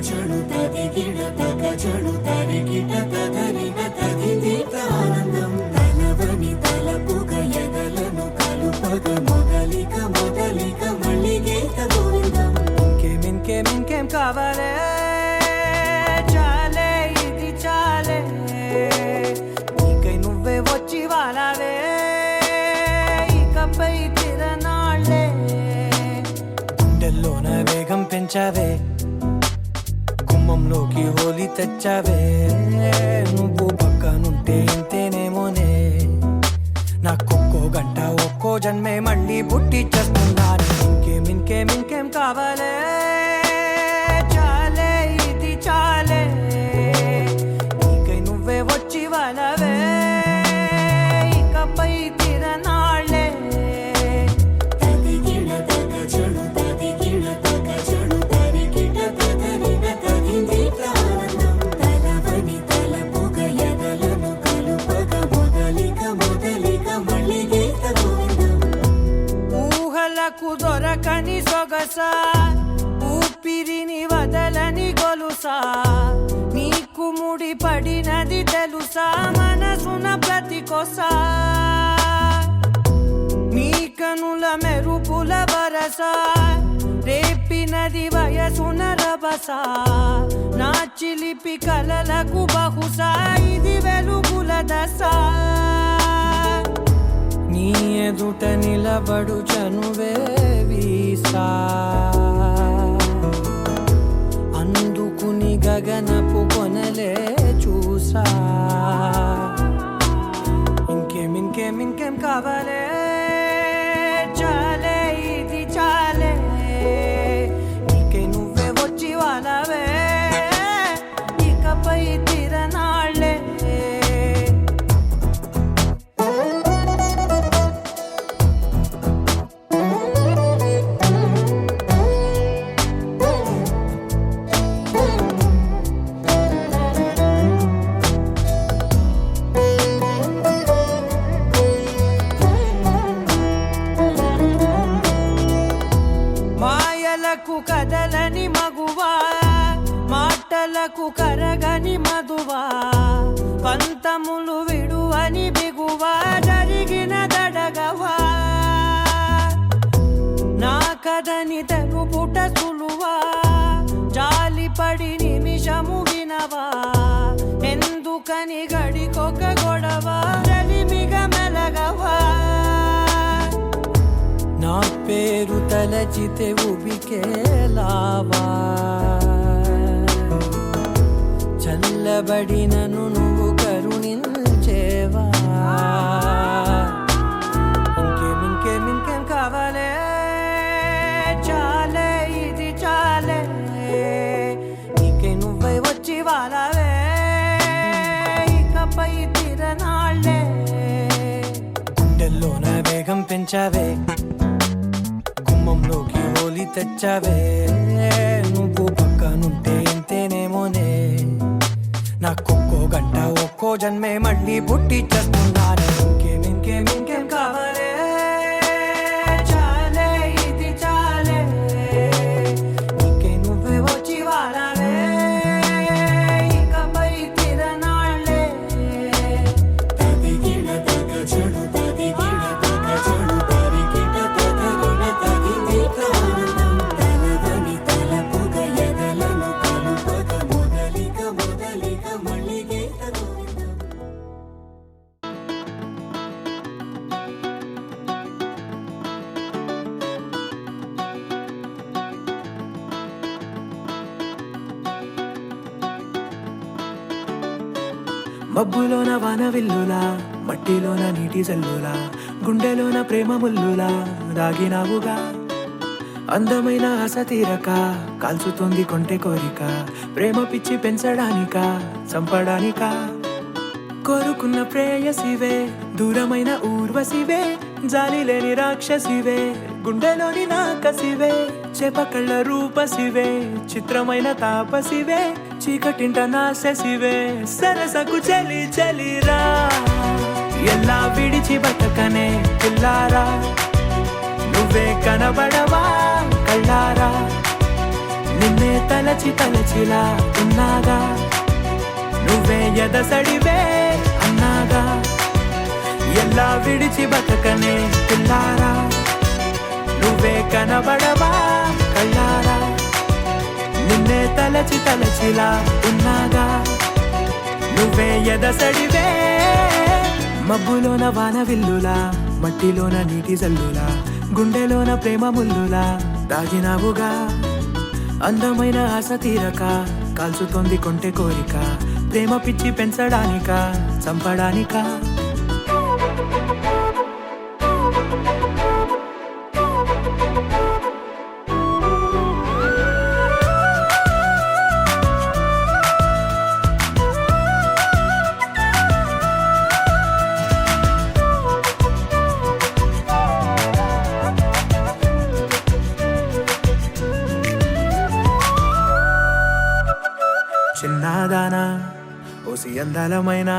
చెడు తదిగిడ తగ చెడు తరిగిట తదరిన తదిదీత ఆనందం తలవని తలపుగ ఎదలను కలుపగ మొదలిక మొదలిక మళ్ళీ గీత గోవిందం ఇంకేం కావాలే చాలే ఇది చాలే నీకై నువ్వే వచ్చి వాలావే ఇకపై తిరనాళ్ళే గుండెల్లోన వేగం పెంచావే గుమ్మంలోకి హోలీ తెచ్చావే నువ్వు పక్కనుంటే ఇంతేనేమోనే నాకొక్కో గంట ఒక్కో జన్మే మళ్ళీ పుట్టి చేస్తున్నాను ఇంకేం కావాలే చాలే ఇది చాలే నీకై నువ్వే వచ్చి వాళ్ళవే ఇకపై తిరనాళ్ళే తదిగిడ తగ చెడు తదిగిడ తగ చెడు తరిగిట తదరిన తదిదీత ఆనందం తలవని తలపుగ ఎదలను కలుపగ మొదలిక మొదలిక మళ్ళీ గీత గోవిందం ఊహలకు దొరకని సొగసా ఊపిరిని వదలని గొలుసా నీకు ముడి పడినది తెలుసా మనసున ప్రతి కొసా నీ కనుల మెరుపుల వరస రేపినది వయసున రభస నా చిలిపి కలలకు బహుశా ఇది వెలుగుల దశ నీ ఎదుట నిలబడు చనువే వీసా అందుకుని గగనపు కొనలే చూసా ఇంకేం కావాలే చాలే ఇది చాలే నీకై నువ్వే వచ్చి వాళ్ళవే ఇకపై తిరనాళ్ళే మాయలకు కదలని మగువా మాటలకు కరగని మధువా పంతములు విడువని బిగువా జరిగిన దడగవా నా కథని తెలుపుట సులువా జాలిపడి నిమిషము వినవా ఎందుకని గడికొక గొడవ రలిమిగ మెలగవా నా పేరు తలచితే ఉబికేలావా చల్లబడినను నువ్వు కరుణించేవా ఇంకేం కావాలే చాలే ఇది చాలే నీకై నువ్వై వచ్చి వాళ్ళవే ఇకపై తిరనాళ్ళే గుండెల్లోన వేగం పెంచావే గుమ్మంలోకి హోలీ తెచ్చావే నువ్వు పక్కనుంటే ఇంతేనేమోనే నాకొక్కో గంట ఒక్కో జన్మే మళ్ళీ పుట్టి చేస్తున్నాను ఇంకేం కావాలే చాలే ఇది చాలే నీకై నువ్వే వచ్చి వాళ్ళవే ఇకపై తిరనాళ్ళే తదిగిడ తగ చెడు తదిగిడ తగ చెడు తరిగిట తదరిన తదిదీత ఆనందం తలవని తలపుగ ఎదలను కలుపగ మొదలిక మొదలిక మళ్ళీ గీత గోవిందం మబ్బులోన వానవిల్లులా మట్టిలోన నీటి జల్లులా గుండెలోన ప్రేమ ముల్లులా దాగినావుగా అందమైన ఆశ తీరక కాల్చుతోంది కొంటె కోరిక ప్రేమ పిచ్చి పెంచడానికా చంపడానికా కోరుకున్న ప్రేయసివే దూరమైన ఊర్వశివే జాలి లేని రాక్షసివే గుండెలోని నాకసివే చేపకళ్ళ రూపసివే చిత్రమైన తాపసివే చీకటింట నాశసివే సరసకు చలి చలిరా ఎలా విడిచి బతకనే పిల్లారా నువ్వే కనబడవా కళ్ళారా నిన్నే తలచి తలచిలా ఉన్నాగా, నువ్వే ఎదసడివే అన్నాగా. ఎలా విడిచి బతకనే పిల్లారా, నువ్వే కనబడవా కళ్ళారా. నిన్నే తలచి తలచిలా ఉన్నాగా, నువ్వే ఎదసడివే. మబ్బులోన వాన విల్లులా, మట్టిలోన నీటి జల్లులా, గుండెలోన ప్రేమ ముల్లులా దాగినావుగా. అందమైన ఆశ తీరక కాల్చుతోంది కొంటె కోరిక, ప్రేమ పిచ్చి పెంచడానిక చంపడానిక. చిన్నదానా ఓసి అందాలమైన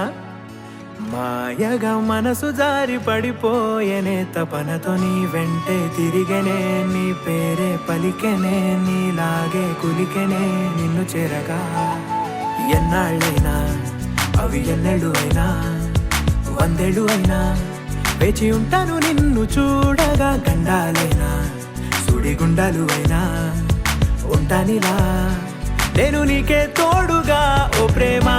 మాయగా మనసు జారి పడిపోయేనే, తపనతో నీ వెంటే తిరిగనే, నీ పేరే పలికెనే, నీలాగే కులికెనే నిన్ను చేరగా. ఎన్నాళ్ళైనా అవి ఎన్నెళ్ళు అయినా, 100 ఏళ్ళు అయినా వేచి ఉంటాను నిన్ను చూడగా. గండాలైనా సుడిగుండాలు అయినా ఉంటానిలా, నేను నీకే తోడుగా. ఓ ప్రేమ,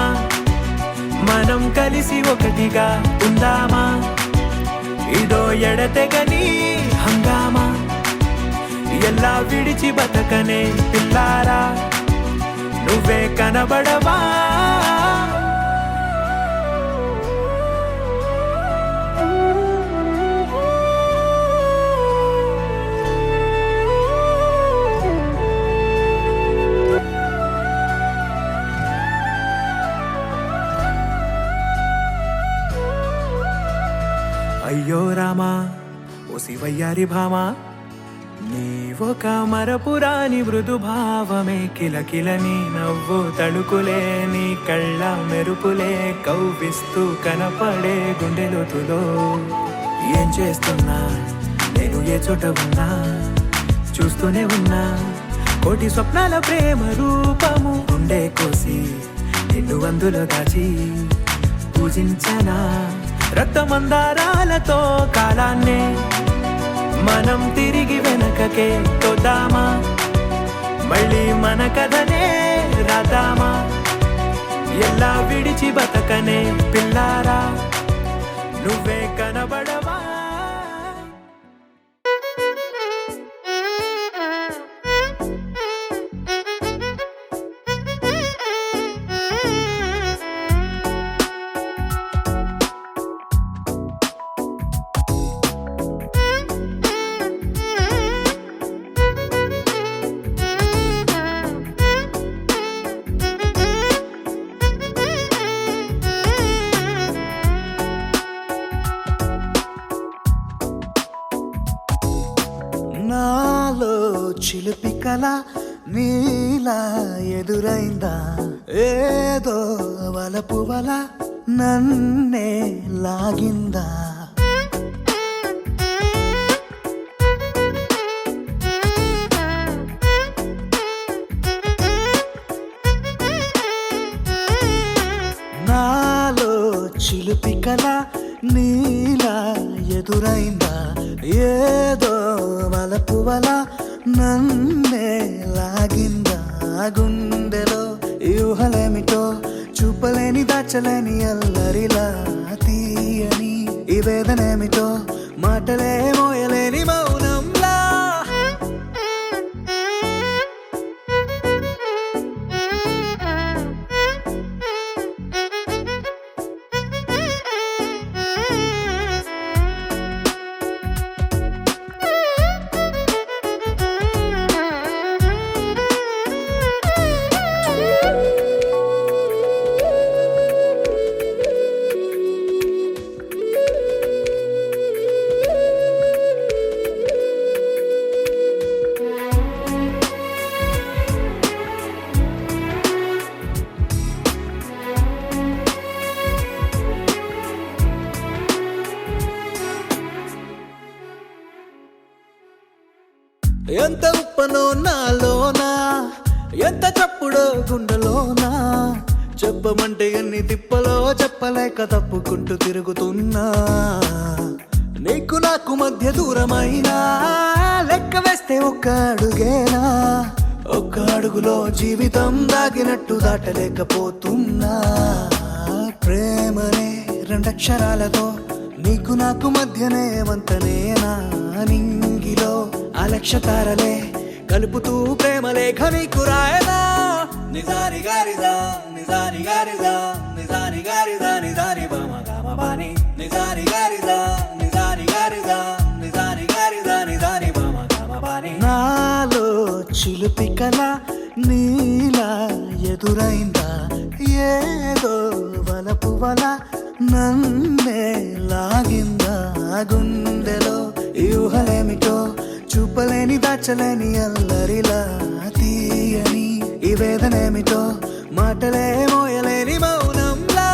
మనం కలిసి ఒకటిగా ఉందామా, ఇదో ఎడతెగని హంగామా. ఎలా విడిచి బతకనే పిల్లారా, నువ్వే కనబడవా. అయ్యో రామా ఓ శివయ్యారి భామా, నీవొక మరపురాని మృదు భావమే. కిలకిల నీ నవ్వు తడుకులే, నీ కళ్ళ మెరుపులే కవ్విస్తూ కనపడే గుండెలోతులో. ఏం చేస్తున్నా నేను ఏ చోట ఉన్నా, చూస్తూనే ఉన్నా కోటి స్వప్నాల ప్రేమ రూపము. గుండె కోసి నిన్ను అందులో దాచి పూజించనా, రక్తమందారాలతో కాలాన్నే మనం తిరిగి వెనకకే తోద్దామా. మళ్ళీ మన కథనే రాద్దామా, ఎలా విడిచి బతకనే పిల్లారా, నువ్వే కనబడవా. నాలో చిలిపి కల నీలా ఎదురైందా, ఏదో వలపు వల నన్నే లాగిందా. నాలో చిలిపి కల నీలా ఎదురైందా, ఏదో వలపు వల నన్నే లాగిందా. గుండెలో ఊహలేమిటో చూపలేని దాచలేని అల్లరిలా తీయని ఈ వేదనేమిటో మాటలే మోయలేని మౌనంలా. ఎంత ఉప్పనో నాలోనా ఎంత చప్పుడో గుండెలోనా చెప్పమంటే ఎన్ని తిప్పలో చెప్పలేక తప్పుకుంటూ తిరుగుతున్నా నీకు నాకు మధ్య దూరమైనా లెక్క వేస్తే ఒక్క అడుగేనా ఒక్క అడుగులో జీవితం దాగినట్టు దాటలేకపోతున్నా ప్రేమనే రెండక్షరాలతో నీకు నాకు మధ్యనే వంతనేనా నింగిలో అలక్ష తారలే కలుపుతూ ప్రేమ లేఖ నీకు రాయదా నిజారి గారిదా నిజారి గారిదా నిజారి గారిదా నిజారి బామ గామ బాని నిజారి గారిదా నిజారి గారిదా నిజారి గారిదా నిజారి బామ గామ బాని నాలో చిలుపి కల నీలా ఎదురైందా ఏదో వలపు వల నన్నే లాగిందా గుండెలో యూహలేమిటో చూపలేని దాచలేని అల్లరిలా తీయని ఈ వేదనేమిటో మాటలే మోయలేని మౌనంలా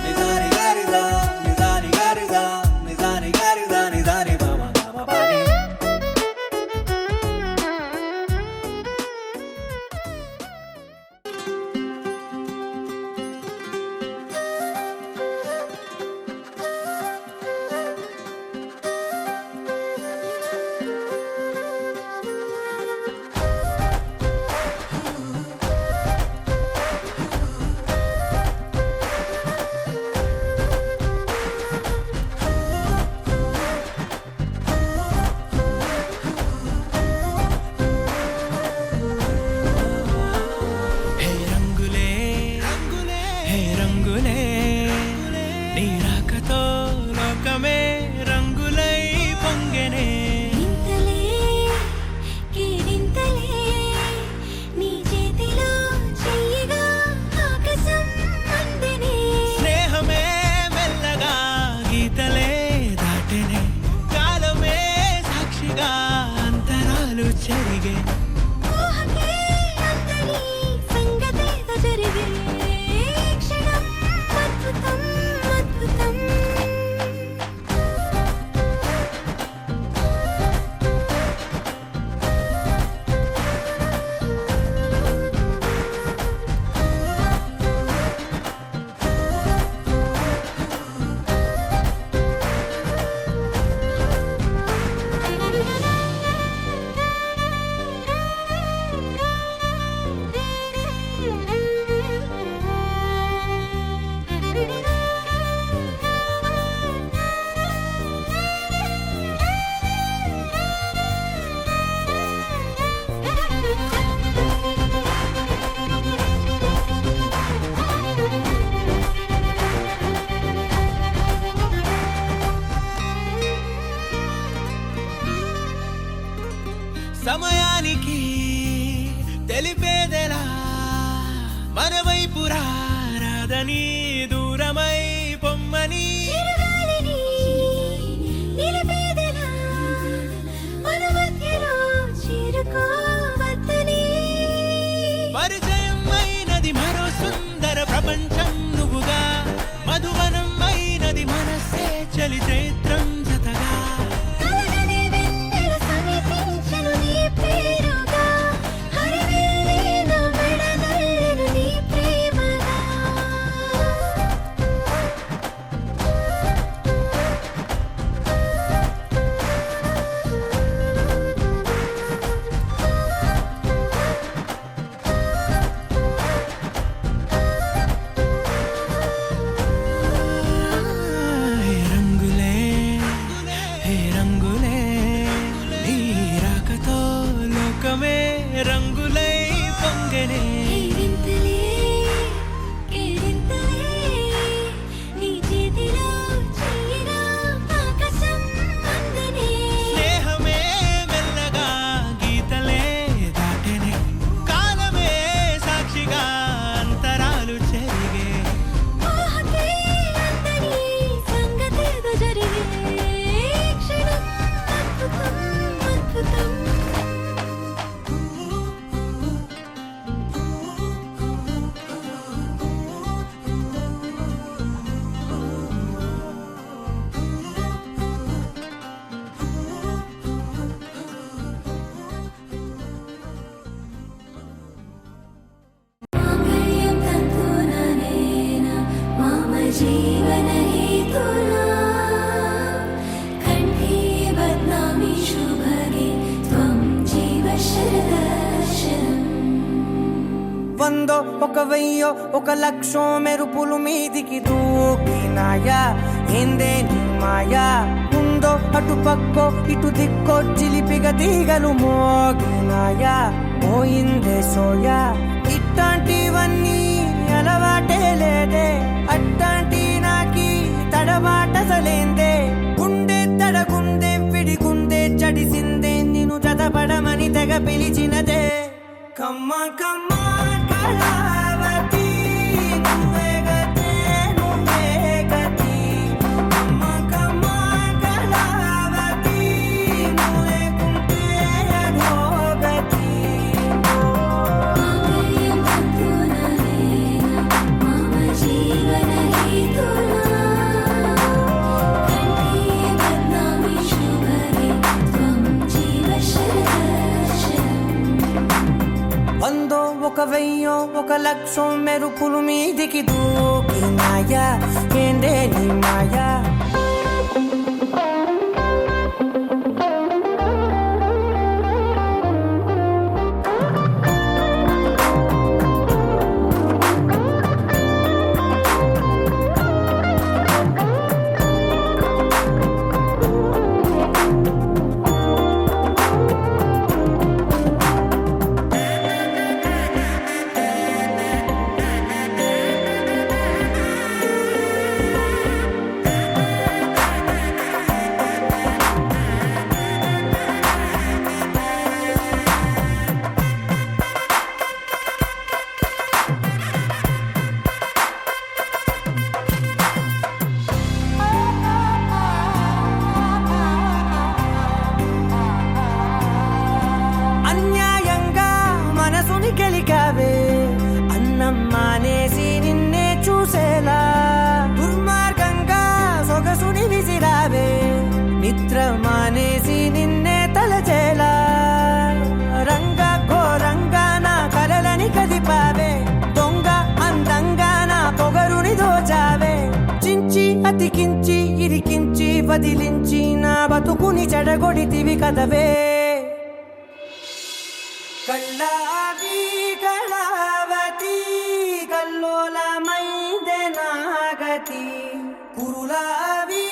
నిజారి గారిదా నిజారి గారిదా నిజారి గారిదా నిజారి బామ గామ బాని హే రంగులే హే రంగులే నీ రాకతో లోకమే రంగులై పొంగెనే ఇంతలే కేరింతలే నీ చేతిలో చెయ్యగా ఆకాశం అందెనే స్నేహమే మెల్లగా గీతలే దాటెనే కాలమే సాక్షిగా అంతరాలు చెరిగే ఊహకే అందరి సంగతేదో జరిగే క్షణం అద్భుతం అద్భుతం సమయానికి తెలిపేదెలా మన వైపు రాదని దూరమై పొమ్మని చిరుగాలిని నిలిపేదెలా మన మధ్యలో చేరుకోవద్దని పరిచయం అయినది మరో సుందర ప్రపంచం నువ్వుగా మధువనం అయినది మనసే చలి చైత్రం జతగా కలగని వెన్నెల సమీపించను నీ పేరుగా హరివెల్లి నా మెడనల్లను నీ ప్రేమగా హే రంగులే హే రంగులే నీ రాకతో లోకమే రంగులై పొంగెనే వింతలే కేరింతలే నీ చేతిలో చెయ్యగా ఆకాశం అందెనే స్నేహమే మెల్లగా గీతలే దాటెనే కాలమే సాక్షిగా అంతరాలు చెరిగే ఊహకే అందరి సంగతేదో జరిగే క్షణం అద్భుతం అద్భుతం వందో ఒక వెయ్యో ఒక లక్షో మెరుపులు మీదికి దూకినాయా ఏందే నీ మాయా ఉందో అటు పక్కో ఇటు దిక్కో చిలిపిగ తీగలు మోగినాయా పోయిందే సోయా ఇట్లాంటివన్నీ అలవాటే లేదే అట్లాంటి నాకి తడబాటసలేందే గుండె తడగుందే విడిగుందే చడిసిందే నిన్ను చదపడమని తెగ పిలిచినదే కమ్మ కమ్మ కళావతి నువ్వే గతే నువ్వే గతి కమ్మ కమ్మ కళావతి నువ్వే కుంటే అధోగతి మామయ్యం భక్తునలేన మమ జీవన హేతునా కంఠే బద్నామి శుభగే త్వం జీవ శరదర్శనం వందో ఒక వెయ్యో ఒక లక్షో మెరుపులు మీదికి దూకినాయా ఏందే నీ మాయా అన్యాయంగా మనసుని గెలికావే అన్నం మానేసి నిన్నే చూసేలా దుర్మార్గంగా సొగసుని విసిరావే నిద్ర మానేసి నిన్నే తలచేలా రంగ ఘోరంగా నా కలలని కదిపావే దొంగ అందంగా నా పొగరుని దోచావే చించి అతికించి ఇరికించి వదిలించి నా బతుకుని చెడగొడితివి కదవే కళ్ళావి కళావతి కల్లోలమైందే నాగతి కురులావి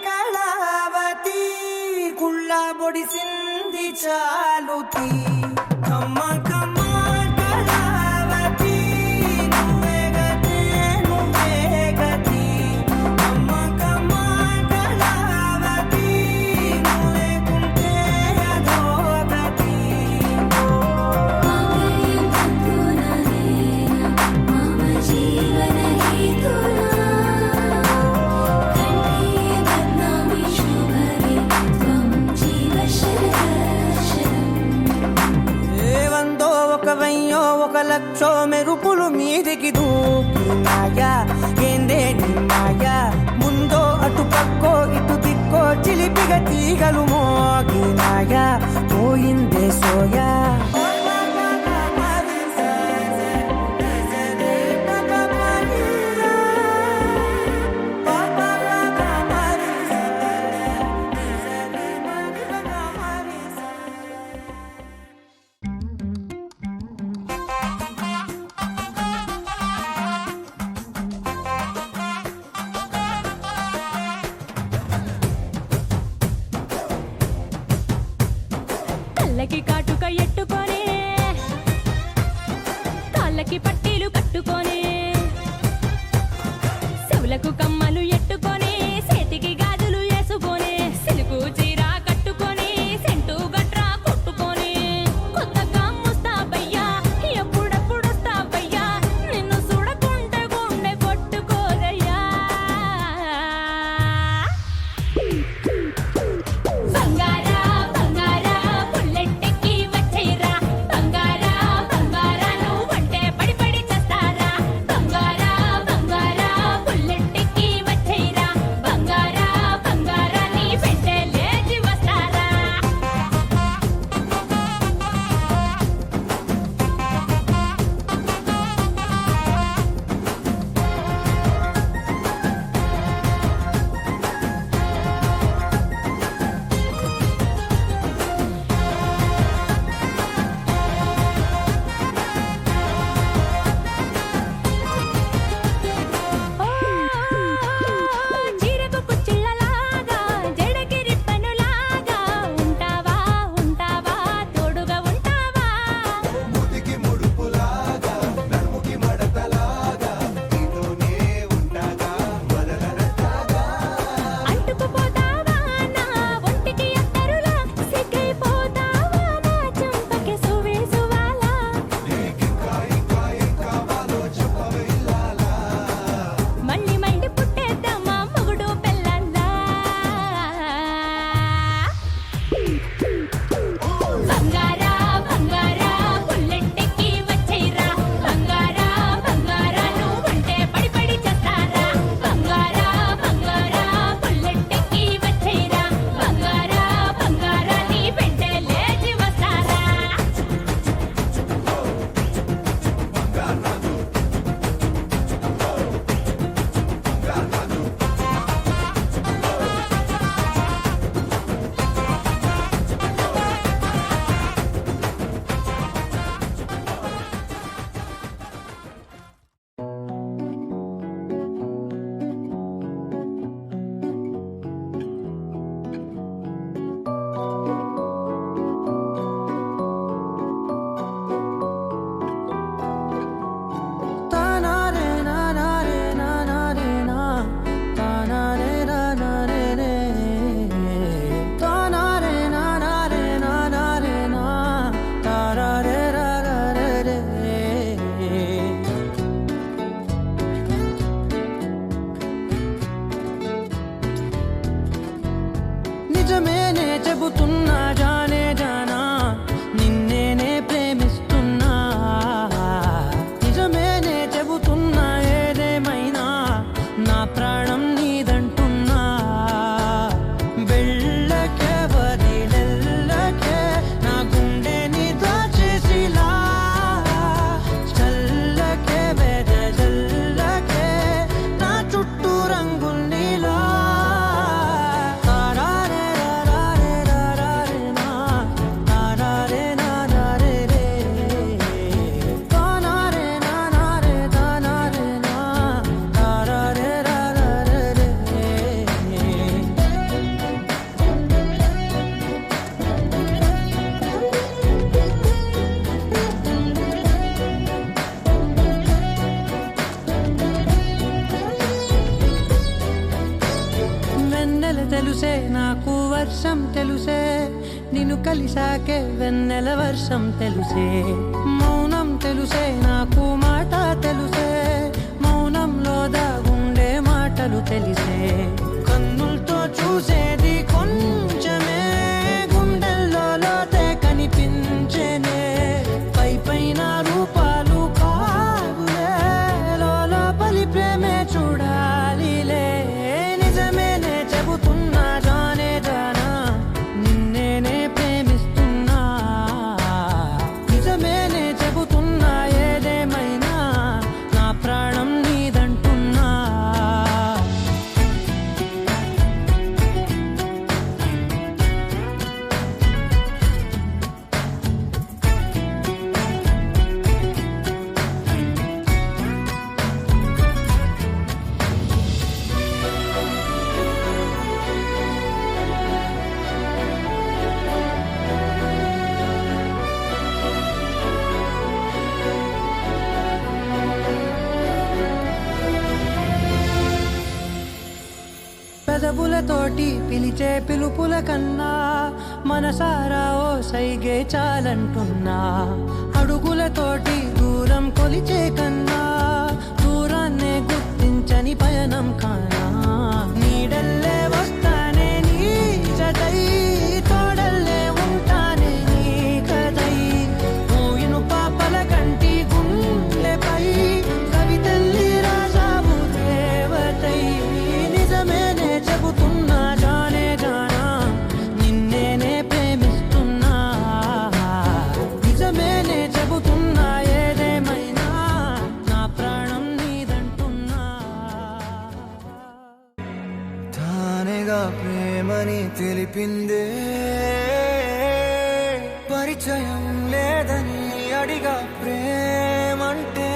కళావతి కుళ్ళ బొడిసింది చాలుతి కమ్మ కమ్మ కళావతి నువ్వే గతే నువ్వే గతి కమ్మ కమ్మ కళావతి నువ్వే కుంటే అధోగతి మామయ్యం భక్తునలేన మమ జీవన హేతునా కంఠే బద్నామి శుభగే త్వం జీవ శరదర్శనం ఏ వందో ఒక వెయ్యో ఒక లక్షో మెరుపులు మీదికి దూకినాయా ఏందే నీ మాయా ముందో అటు పక్కో ఇటు దిక్కో చిలిపిగ తీగలు మోగినాయా పోయిందే సోయా కళ్ళకి కాటుక ఎట్టుకో తెలుసే నాకు వర్షం తెలుసే నిన్ను కలిసాకే వెన్నెల వర్షం తెలుసే మౌనం తెలుసే నాకు మాట తెలుసే మౌనంలో దాగుండే మాటలు తెలిసే కన్నులతో చూసేది కొంచెమే గుండెల్లో లోతే కనిపించేనే పై పైన రూపాలు కావులే లోపలి ప్రేమే చూడాలిలే నిజమేనే చెబుతున్నా జానే జానా నిన్నేనే ప్రేమిస్తున్నా నిజమేనే చెబుతున్నా ఏదేమైనా నా ప్రాణం నీదంటున్నా పెదవులతోటి పిలిచే పిలుపుల కన్నా మనసారా ఓ సైగే చాలంటున్నా అడుగులతోటి దూరం కొలిచే కన్నా దూరాన్నే గుర్తించని పయనం కానా నీడల్లే వస్తానే నీ జతై తోడల్లే ఉంటానే నీ కదై మూయిను పాపల కంటి గుండెపై కవితల్లి రాజావు దేవతై నిజమేనే చెబుతున్నా జానే జానా నిన్నేనే ప్రేమిస్తున్నా నిజమేనే చెబుతున్నా ఏదేమైనా నా ప్రాణం నీదంటున్నా తానేగా ప్రేమని తెలిపిందే పరిచయం లేదని అడిగా ప్రేమంటే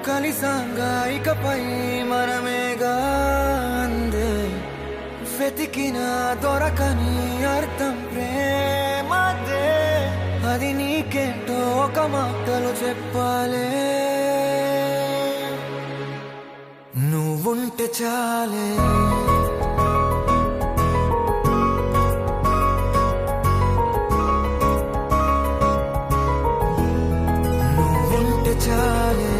కలిసాంగా ఇకపై మనమేగా అందే వెతికిన దొరకని అర్థం ప్రేమదే అది నీకేంటో ఒక మాటలు చెప్పాలే నువ్వుంటే చాలే నువ్వుంటే చాలే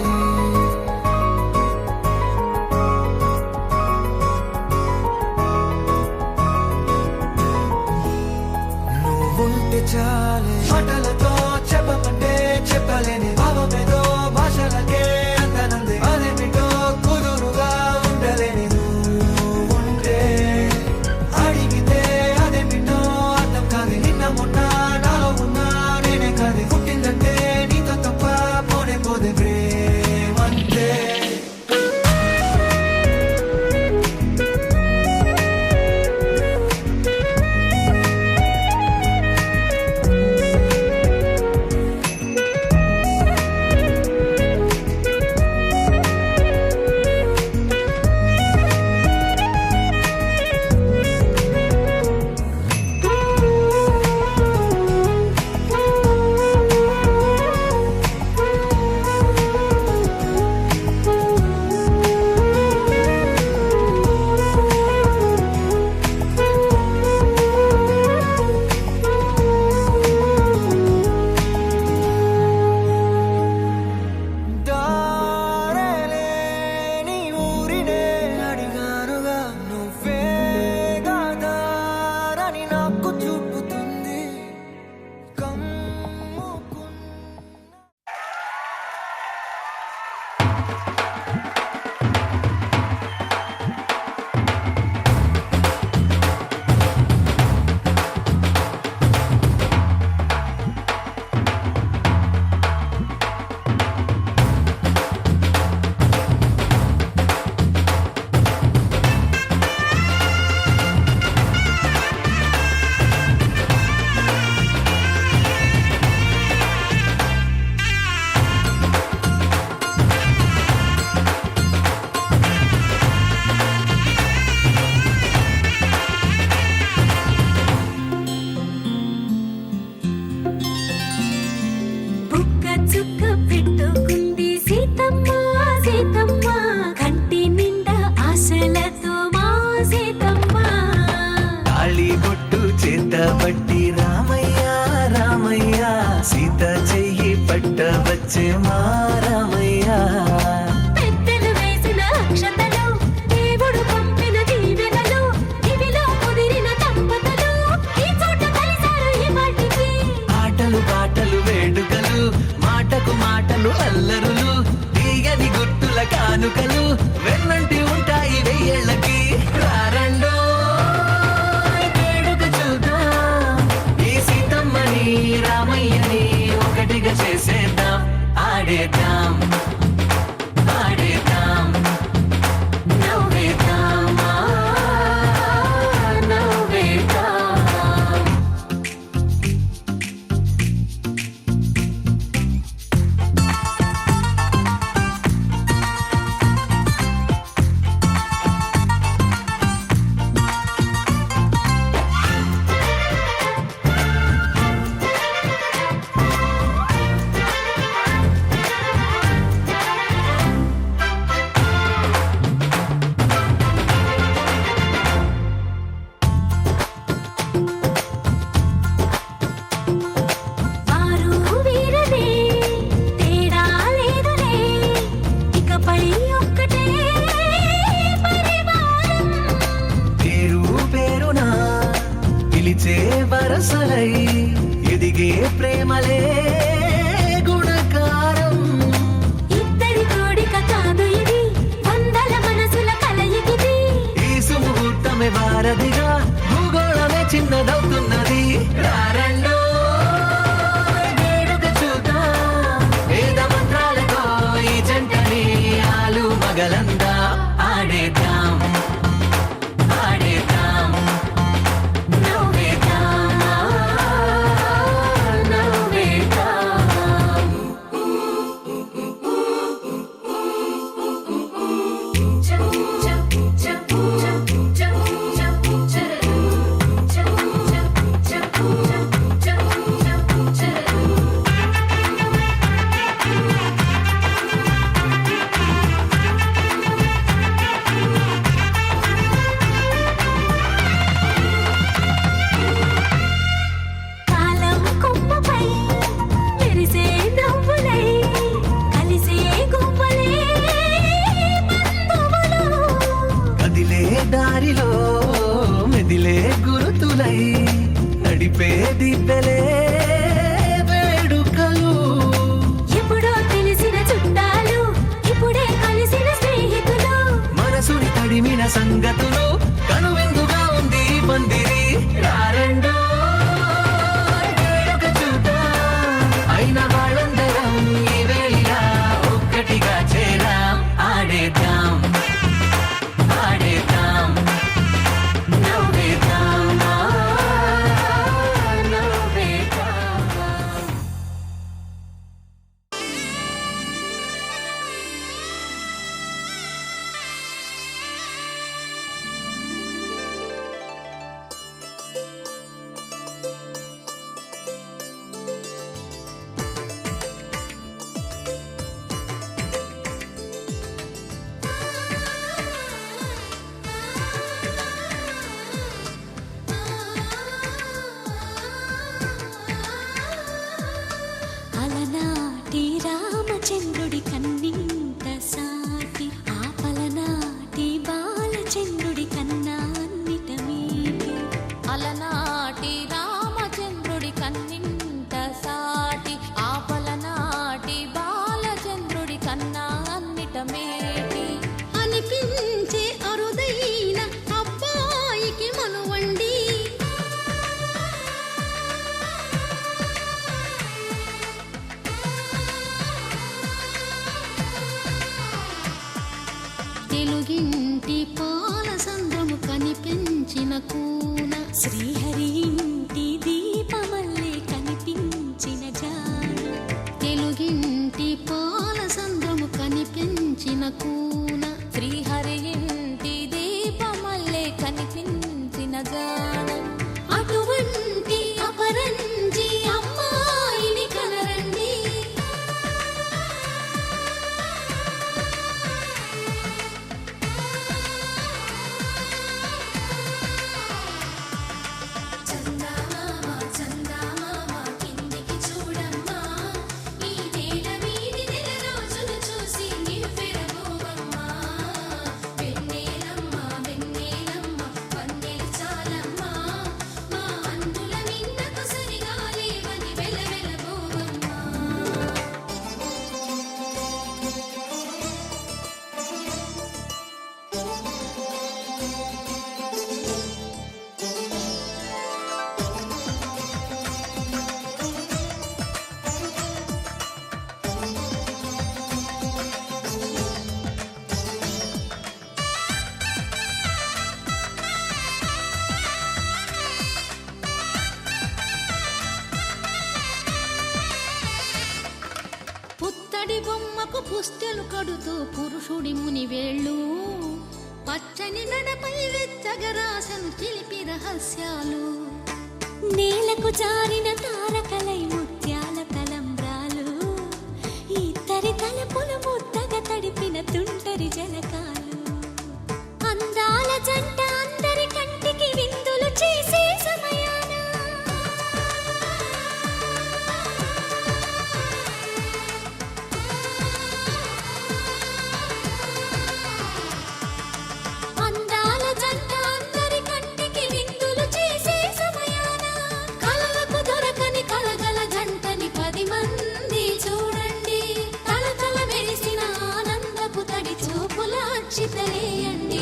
నువ్వుంటే చాలే మాటలతో చెప్పమంటే చెప్పలేని భావమేదో భాషలకే అందనందే అదేమిటో కుదురుగా ఉండలేని నువ్వుంటే వచ్చే మారమయ్యా పెద్దలు వేసిన అక్షతలు దేవుడు పంపిన దీవెనలు ఇవిలో కుదిరిన దంపతులు ఈ చోట కలిశారు ఈ వాటికి ఆటలు పాటలు వేడుకలు మాటకు మాటలు అల్లరులు తీయని గుట్టుల కానుకలు వెన్నంటి ఉంటాయి వెయ్యేళ్ళకి రారండో వేడుక చూద్దాం ఈ సీతమ్మని రామయ్యని ఒకటిగా చేసేద్దాం ఆడేద్దాం ఆడేద్దాం నవ్వేద్దాం నవ్వేద్దాం వారు వీరనే తేడా లేదులే ఇకపై ఒక్కటే పరివారం పేరు పేరునా పిలిచే వరసలై ఎదిగే ప్రేమలే గుణకారం ఇద్దరి కోడిక కాదు ఇది వందల మనసుల కలయికిది ఈ సుముహూర్తమే వారధిగా భూగోళమే చిన్నదవుతున్నది రారండో వేడుక చూద్దాం వేద మంత్రాలతో ఈ జంటని ఆలు మగలందా ఆడేద్దాం ఆడేద్దాం నవ్వేద్దాం నవ్వేద్దాం కాలం కొమ్మపై మెరిసే నవ్వులై కలిసే గువ్వలే బంధువులు కదిలే దారిలో మెదిలే గురుతులై నడిపే దిబ్బెలే వేడుకలు ఎప్పుడో తెలిసిన చుట్టాలు ఇప్పుడే కలిసిన స్నేహితులు మనసుని తడిమిన సంగతులు కనువిందుగా ఉంది ఈ పందిరి రారండో వేడుక చూద్దాం అయిన వాళ్ళందరం ఈ వేళ ఒక్కటిగా చేరాం ఆడేద్దాం ఆడేద్దాం నవ్వేద్దాం నవ్వేద్దాం అలనాటి రామచంద్రుడి కన్నింత సాటి ఆపలనాటి బాలచంద్రుడి కన్నా అన్నిట మీటి అలనాటి రామచంద్రుడి కన్నింత సాటి ఆపలనాటి బాలచంద్రుడి కన్నా అన్నిట మేటి అనిపించే అరుదైన అబ్బాయికి మనువండి తెలుగింటి పాలసంద్రము కనిపించిన కూన శ్రీహరి ఇంటి దీపమల్లే కనిపించిన జాన తెలుగింటి పాలసంద్రము కనిపించిన కూన శ్రీహరి ఇంటి దీపమల్లే కనిపించిన జాడ అటువంటి అపరంజి అమ్మాయిని కనరండి పుత్తడి బొమ్మకు పుస్తెలు కడుతూ పురుషుడి ముని వేళ్ళు పచ్చని నడపై వెచ్చగరాసను చిలిపి రహస్యాలు నేలకు జారిన తారకలై ముత్యాల తలంబ్రాలు ఇద్దరి తలపులు ముద్దగా తడిపిన తుంటరి జలకాలు అందాల జంట అందరి కంటికి విందులు చేసే సమయాన అందాల జంట అందరి కంటికి విందులు చేసే సమయాన కలలకు దొరకని కలగల జంటని 10 మంది చూడండి తలతల మెరిసిన ఆనందపు తడి చూపుల అచ్చితలేయండి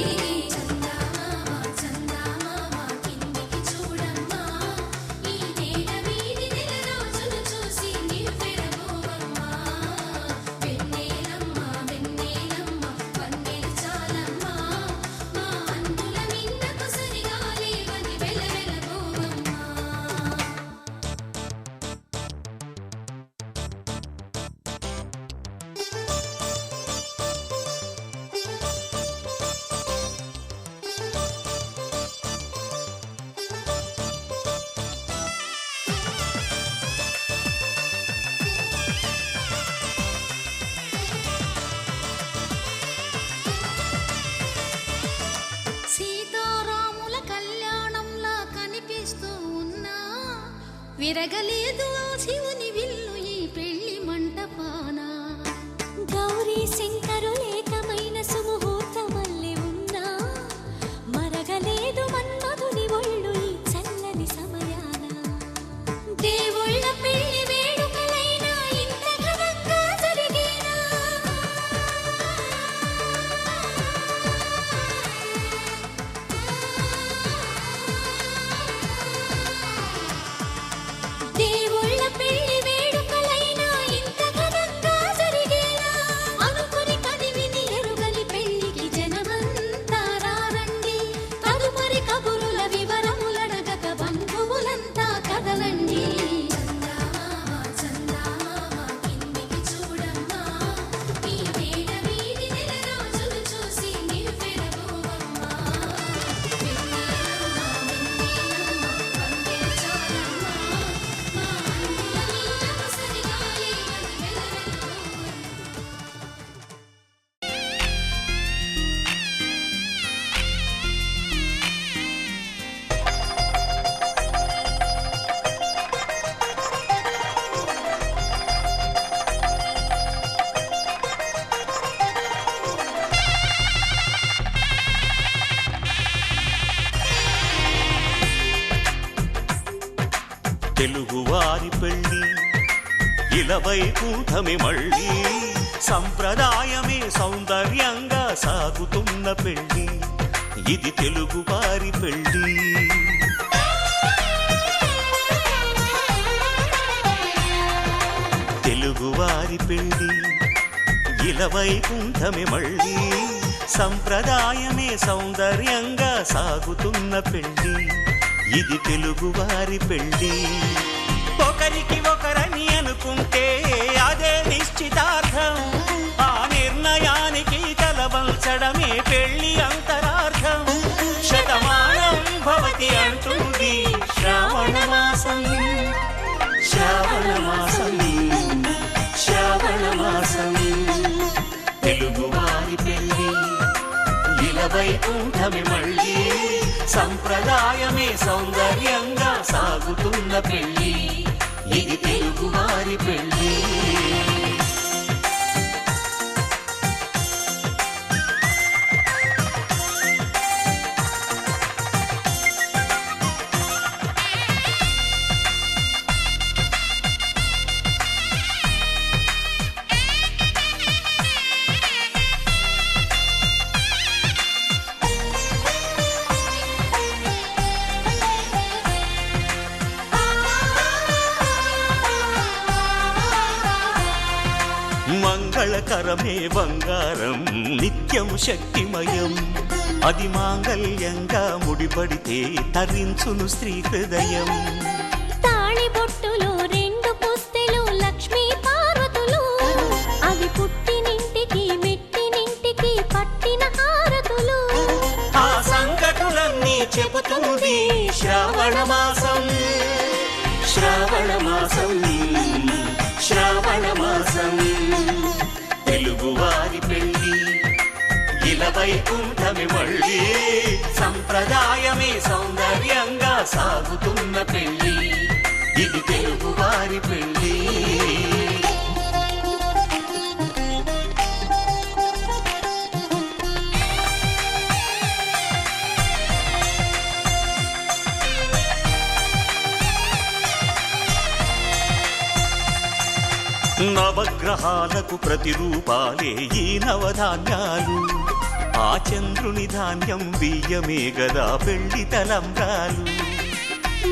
సీతారాముల కళ్యాణంలా కనిపిస్తూ ఉన్నా విరగలేదు ఆ శివుని విల్లు ఈ పెళ్లి మంటపాన గౌరీ శంకరులేకమైన సుముహూర్తమల్లె ఉన్నా మరగలేదు మన్మధుని ఒళ్ళు ఈ చల్లని సమయాన దేవుళ్ళ పెళ్లి వేడుకలైనా ఇంత ఘనంగా జరిగేనా దేవుళ్ళ పెళ్లి వేడుకలైనా ఇంత ఘనంగా జరిగేనా అనుకుని కదివిని ఎరుగని పెళ్లికి జనమంతా రారండి తదుపరి కబురుల వివరములడగక బంధువులంతా కదలండి కిందికి చూడమ్మా ఈ వేడ వీధి నెల రోజులు చూసి నివ్వెరబోవమ్మా తెలుగువారి పెళ్ళి ఇలవైకుంఠమే మళ్ళీ సంప్రదాయమే సౌందర్యంగా సాగుతున్న పెళ్ళి ఇది తెలుగువారి పెళ్ళి తెలుగువారి పెళ్ళి ఇలవైకుంఠమే మళ్ళీ సంప్రదాయమే సౌందర్యంగా సాగుతున్న పెళ్ళి ఇది తెలుగువారి పెళ్ళి ఒకరికి ఒకరని అనుకుంటే అదే నిశ్చితార్థం ఆ నిర్ణయానికి తలవంచడమే పెళ్ళి అంతరార్థం శతమానం భవతి అంటుంది శ్రావణ మాసం శ్రావణ మాసం శ్రావణ మాసం తెలుగువారి పెళ్ళి ఇలవైకుంఠమే మళ్ళీ సంప్రదాయమే సౌందర్యంగా సాగుతున్న పెళ్ళి ఇది తెలుగువారి పెళ్ళి మంగళకరమే బంగారం నిత్యం శక్తిమయం అది మాంగళ్యంగా ముడిపడితే తరించును స్త్రీ హృదయం తాళి బొట్టులో 2 పుస్తెలు లక్ష్మీ పార్వతులు సాగుతుంది శ్రావణ మాసం శ్రావణ మాసం శ్రావణ మాసం తెలుగువారి పెళ్ళి ఇలా వైకుంఠమి మళ్ళీ సంప్రదాయమే సౌందర్యంగా సాగుతున్న పెళ్ళి ఇది తెలుగువారి పెళ్ళి నవగ్రహాలకు ప్రతిరూపాలే ఈ నవధాన్యాలు ఆ చంద్రుని ధాన్యం బియ్యమే గదా పెళ్లి తలంబ్రాలు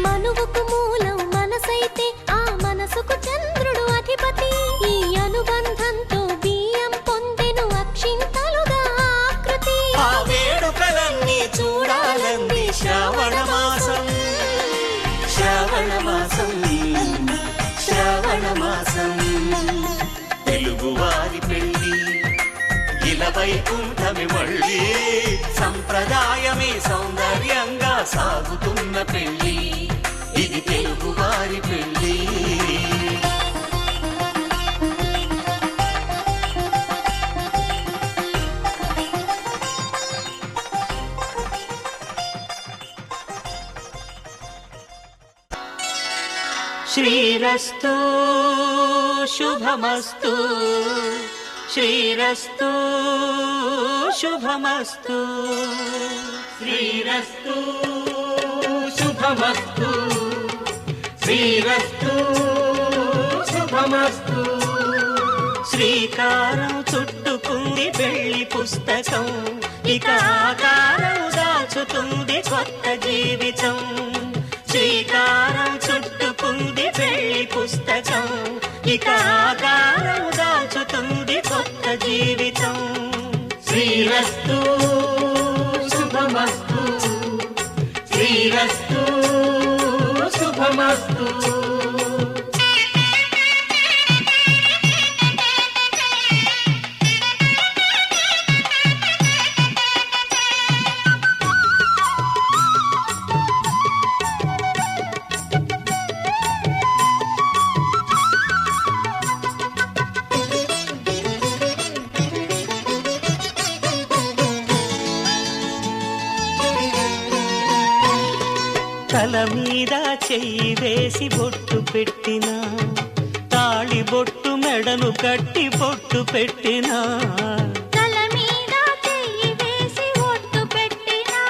మనువుకు మూలం మనసైతే ఆ మనసుకు చంద్రుడు అధిపతి ఈ అనుబంధంతో బియ్యం పొందెను అక్షింతలుగా ఆకృతి ఆ వేడుకలన్నీ చూడాలంది శ్రావణ మాసం శ్రావణ మాసం శ్రావణ మాసం తెలుగువారి పెళ్ళి ఇలా వైకుంఠమి మళ్ళీ సంప్రదాయమే సౌందర్యంగా సాగుతున్న పెళ్ళి ఇది తెలుగువారి పెళ్ళి శ్రీరస్తు శుభమస్తు శ్రీరస్తు శుభమస్తు శ్రీరస్తు శుభమస్తు శ్రీరస్తు శుభమస్తు శ్రీకారం చుట్టుకుంది పెళ్లి పుస్తకం ఇక ఆకారం దాచుతుంది కొత్త జీవితం శ్రీకారం చుట్టుకుంది పెళ్లి పుస్తకం ఇక ఆకారం దాచుతుంది కొత్త జీవితం శ్రీరస్తు శుభమస్తు శ్రీరస్తు శుభమస్తు తల మీద చెయ్యి వేసి బొట్టు పెట్టినా తాళి బొట్టు మెడను కట్టి బొట్టు పెట్టినా తల మీద చెయ్యి వేసి ఒట్టు పెట్టినా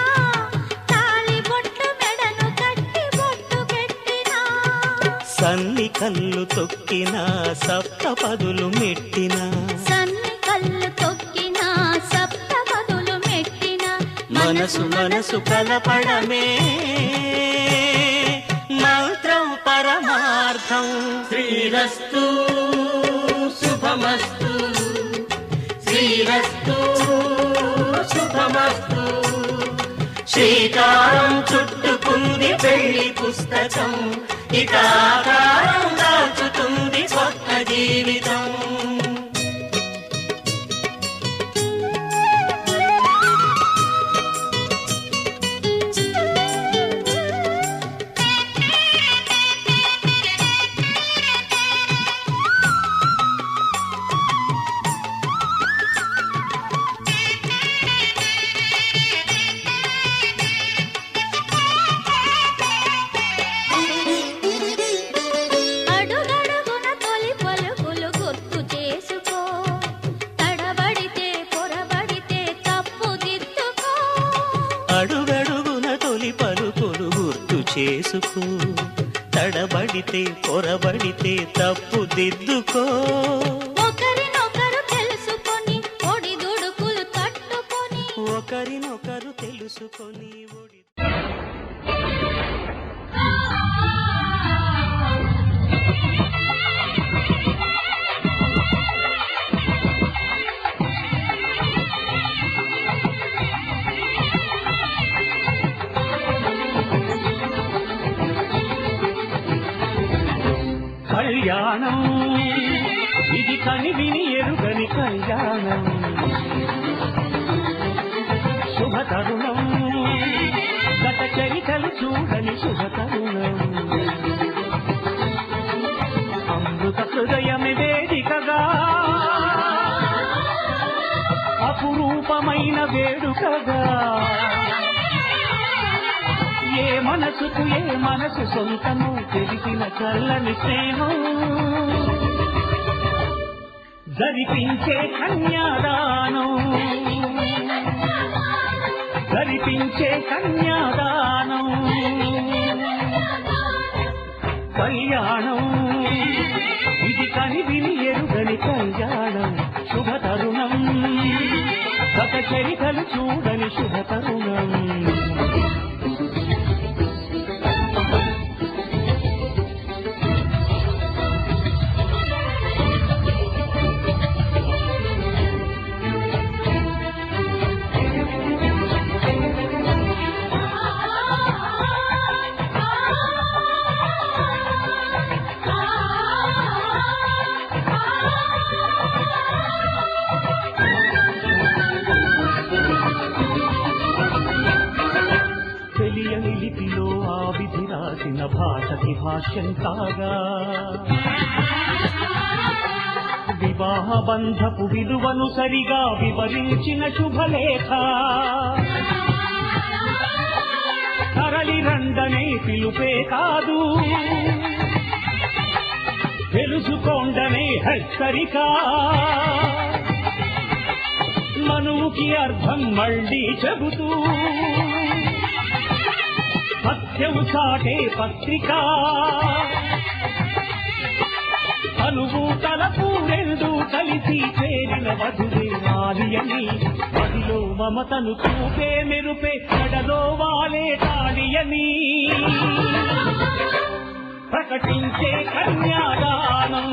తాళి బొట్టు మెడను కట్టి బొట్టు పెట్టినా సన్ని కళ్ళు తొక్కినా సప్త పదులు మెట్టినా సన్ని కళ్ళు తొక్కినా సప్త పదులు మెట్టినా మనసు మనసు కలపడమే మంత్రం పరమార్థం శ్రీరస్తు శుభమస్తు శ్రీరస్తు శుభమస్తు శ్రీకారం చుట్టుకుంది పెళ్లి పుస్తకం ఇక ఆకారం దాచుతుంది కొత్త జీవితం అడుగడుగున తొలి పలుకులు గుర్తు చేసుకో తడబడితే పొరబడితే తప్పు దిద్దుకో అడుగడుగున తొలి పలుకులు గుర్తు చేసుకో తడబడితే పొరబడితే తప్పు దిద్దుకో ఒకరినొకరు తెలుసుకొని ఒడిదుడుకులు తట్టుకొని ఒకరినొకరు తెలుసుకొని కళ్యాణం ఇది కనివిని ఎరుగని కళ్యాణం శుభతరుణం గత చరిత శుభమైన వేడుకగా ఏ మనసుకు ఏ మనసు సొంతము తెలిసిన చల్లని స్నేహం జరిపించే కన్యాదానం జరిపించే కన్యాదానం కళ్యాణం ఇది కని విని ఎరుగని కళ్యాణం శుభ తరుణం గత చరితలు చూడని శుభ తరుణం తెలియని లిపిలో ఆ విధి రాసిన భాషకి భాష్యం కాగా వివాహ బంధపు విలువను సరిగా వివరించిన శుభలేఖ తరలి రండనే పిలుపే కాదు తెలుసుకోండనే హెచ్చరిక మనువుకి అర్థం మళ్ళీ చెబుతూ సత్యం చాటే పత్రిక అనువు తలపు రెండు కలిసి చేరిన వధువే నాలియని మదిలో మమతను చూపే మెరుపే కడలో వాలే తాళియని ప్రకటించే కన్యాదానం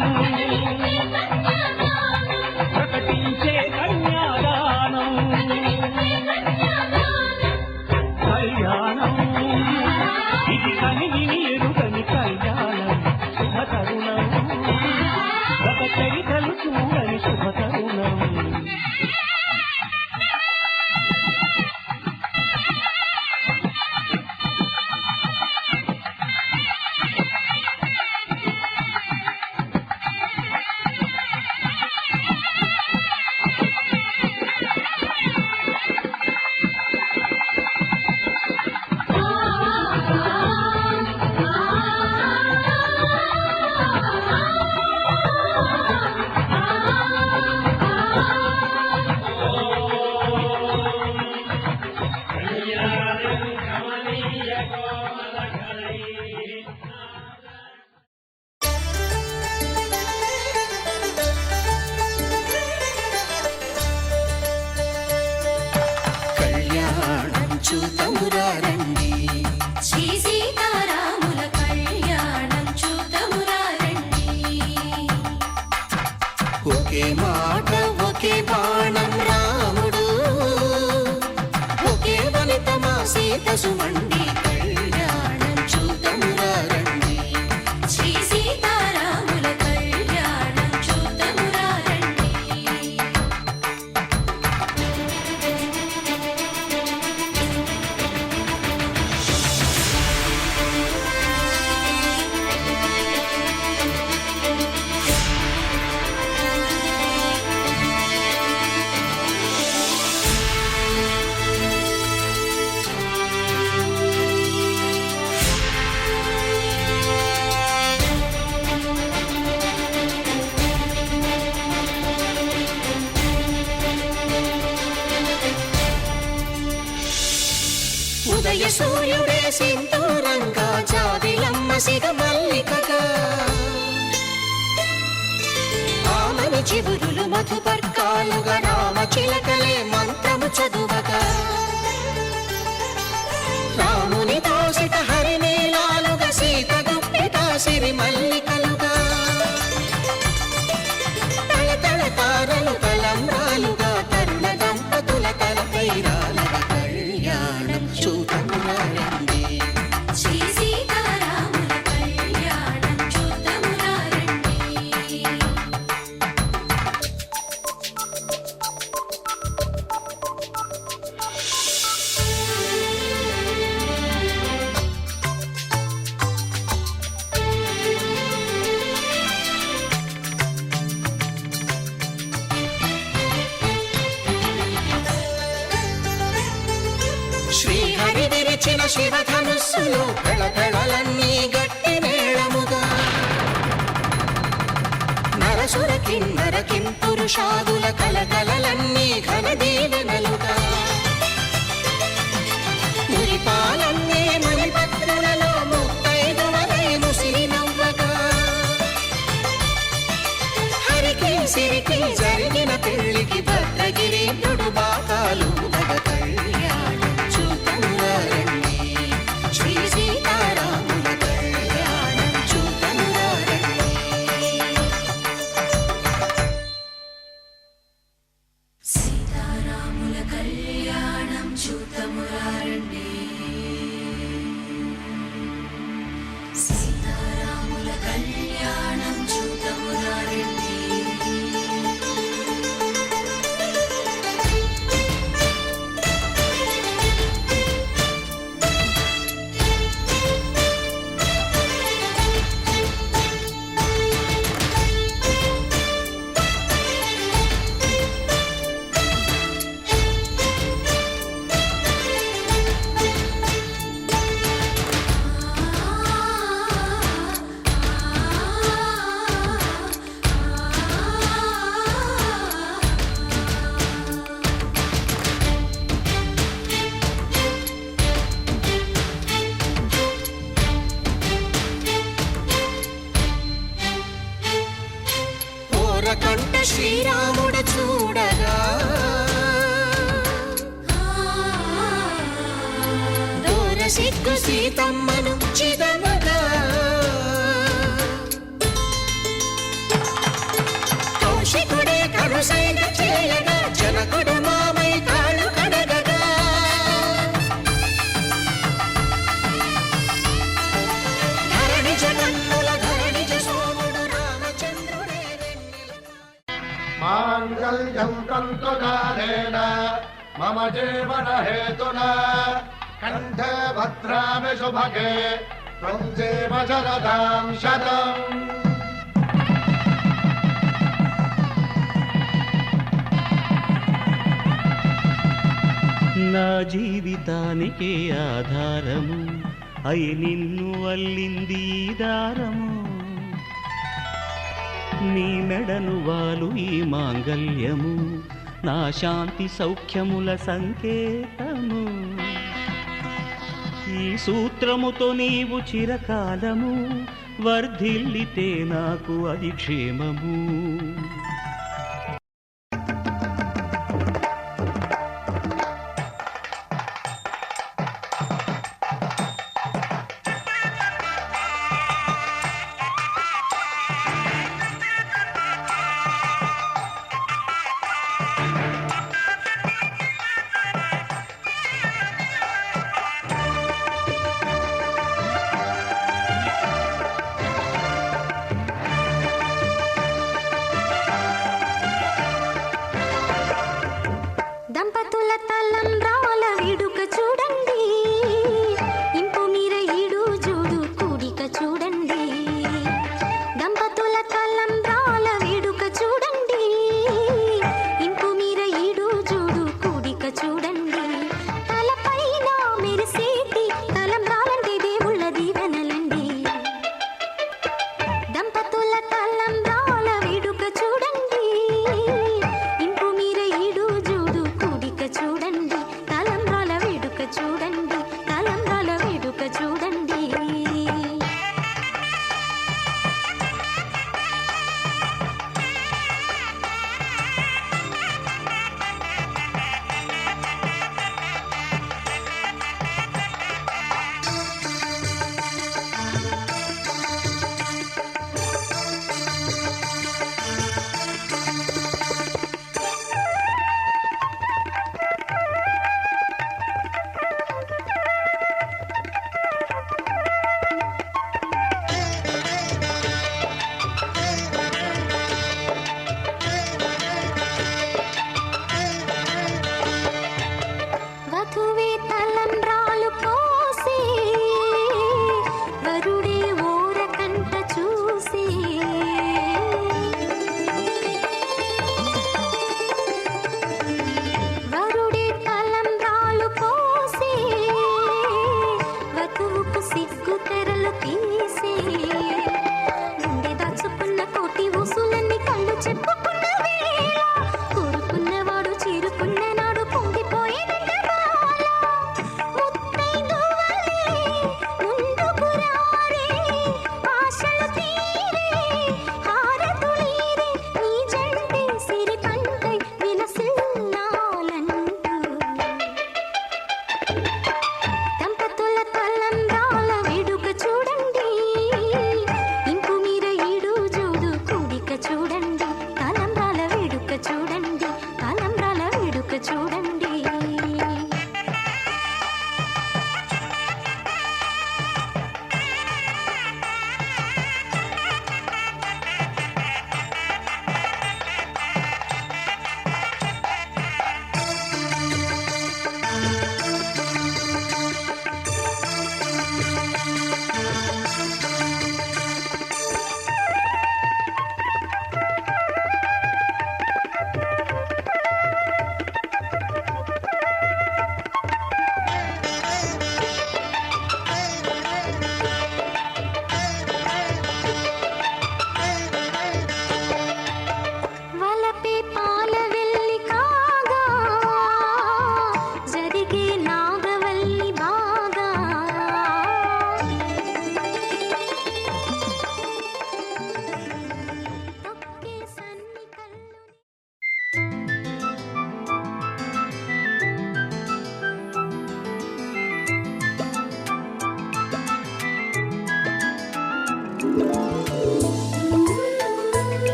ప్రకటించే కన్యాదానం కళ్యాణం ఇది కని విని ఎరుగని కళ్యాణం శుభ తరుణం ఒక చరితలు చూడని శుభ తరుణం కళ్యాణం చూతమురా రండి శ్రీ సీతారాముల కళ్యాణం చూద్దామురా రండి. ఒకే మాట ఒకే బాణం రాముడు ఒకే వనిత మా సీత సుమండి కళ్యాణం చూతమురా రండి శ్రీ సీతారాముల కళ్యాణం చూద్దామురా రండి. ఉదయ సూర్యుడే సింధూరంగా జాబిలమ్మ సిగ మల్లికగా ఆమని చివురులు మధుపర్కాలుగా రామ చిలకలే మంత్రము చదువగా రాముని దోసిట హరినీలాలుగా సీత గుప్పిట సిరి మల్లికలుగా తల తల తారలు తలంబ్రాలుగా తరుణ దంపతుల తలపైరాలుగా కళ్యాణం చూతమురా రండి శ్రీ సీతారాముల కళ్యాణం చూద్దామురా రండి. తెచ్చిన శివధనుస్సులు కళకళలన్నీ గట్టి మేళముగా నరసుర కిన్నర కింపురుషాదుల కలకలలన్నీ ఘన దీవెనలుగా మురిపాలన్నీ మణిపత్రులలో ముత్తైదువలైను సిరినవ్వగా హరికి సిరికి జరిగిన పెళ్లికి భద్రగిరీంద్రుడు బాకాలు మగ కళ్యాణం చూతమురారండి శ్రీ సీతారాముల కళ్యాణం చూతమురారండి సీతారాముల కళ్యాణం చూతమురారండి సీతారాముల కళ్యాణం చూతమురారండి కంట శ్రీరాముడు చూడగా దూర సిగ్గు సీతమ్మను చిదమగా కౌశికుడే కరుసైన చేయగా జనకుడు మామై కాళ్ళు కడగగా ధరణి జగన్నుల ధరణిజ సోముడు రామచంద్రుడే మాంగళ్యం తంతుకారేణ మమ జీవన హేతునా కంఠే భద్రామి శుభగే త్వం జీవ శరదాం శతం. నా జీవితానికే ఆధారము అయి నిన్ను అల్లింది ఈ దారము నీ మెడను వాలు ఈ మాంగల్యము నా శాంతి సౌఖ్యముల సంకేతము ఈ సూత్రముతో నీవు చిరకాలము వర్ధిల్లితే నాకు అది క్షేమము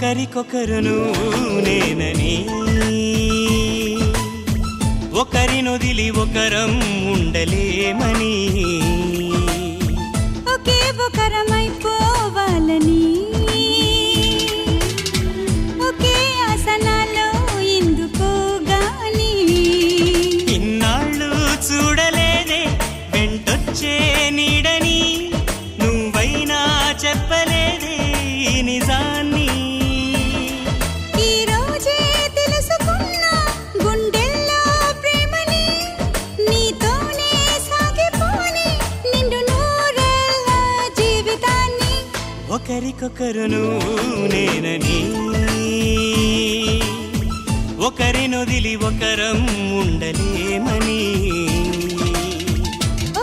ఒకరికొకరును నేనని ఒకరినొదిలి ఒకరం ఉండలేమని ఒకే ఒకరమైపోవాలని ఒకే ఆసనాలో ఎందుకో గాని ఇన్నాళ్ళు చూడలేదే వెంటొచ్చే నీడని నువ్వైనా చెప్పలేదే ఈ నిజాన్ని ఈ రోజే తెలుసుకున్నా గుండెల్లో ప్రేమని నీతోనే సాగిపోని నిండు నూరేళ్ళ జీవితాన్ని ఒకరికొకరును నేనని ఒకరినొదిలి ఒకరం ఉండలేమని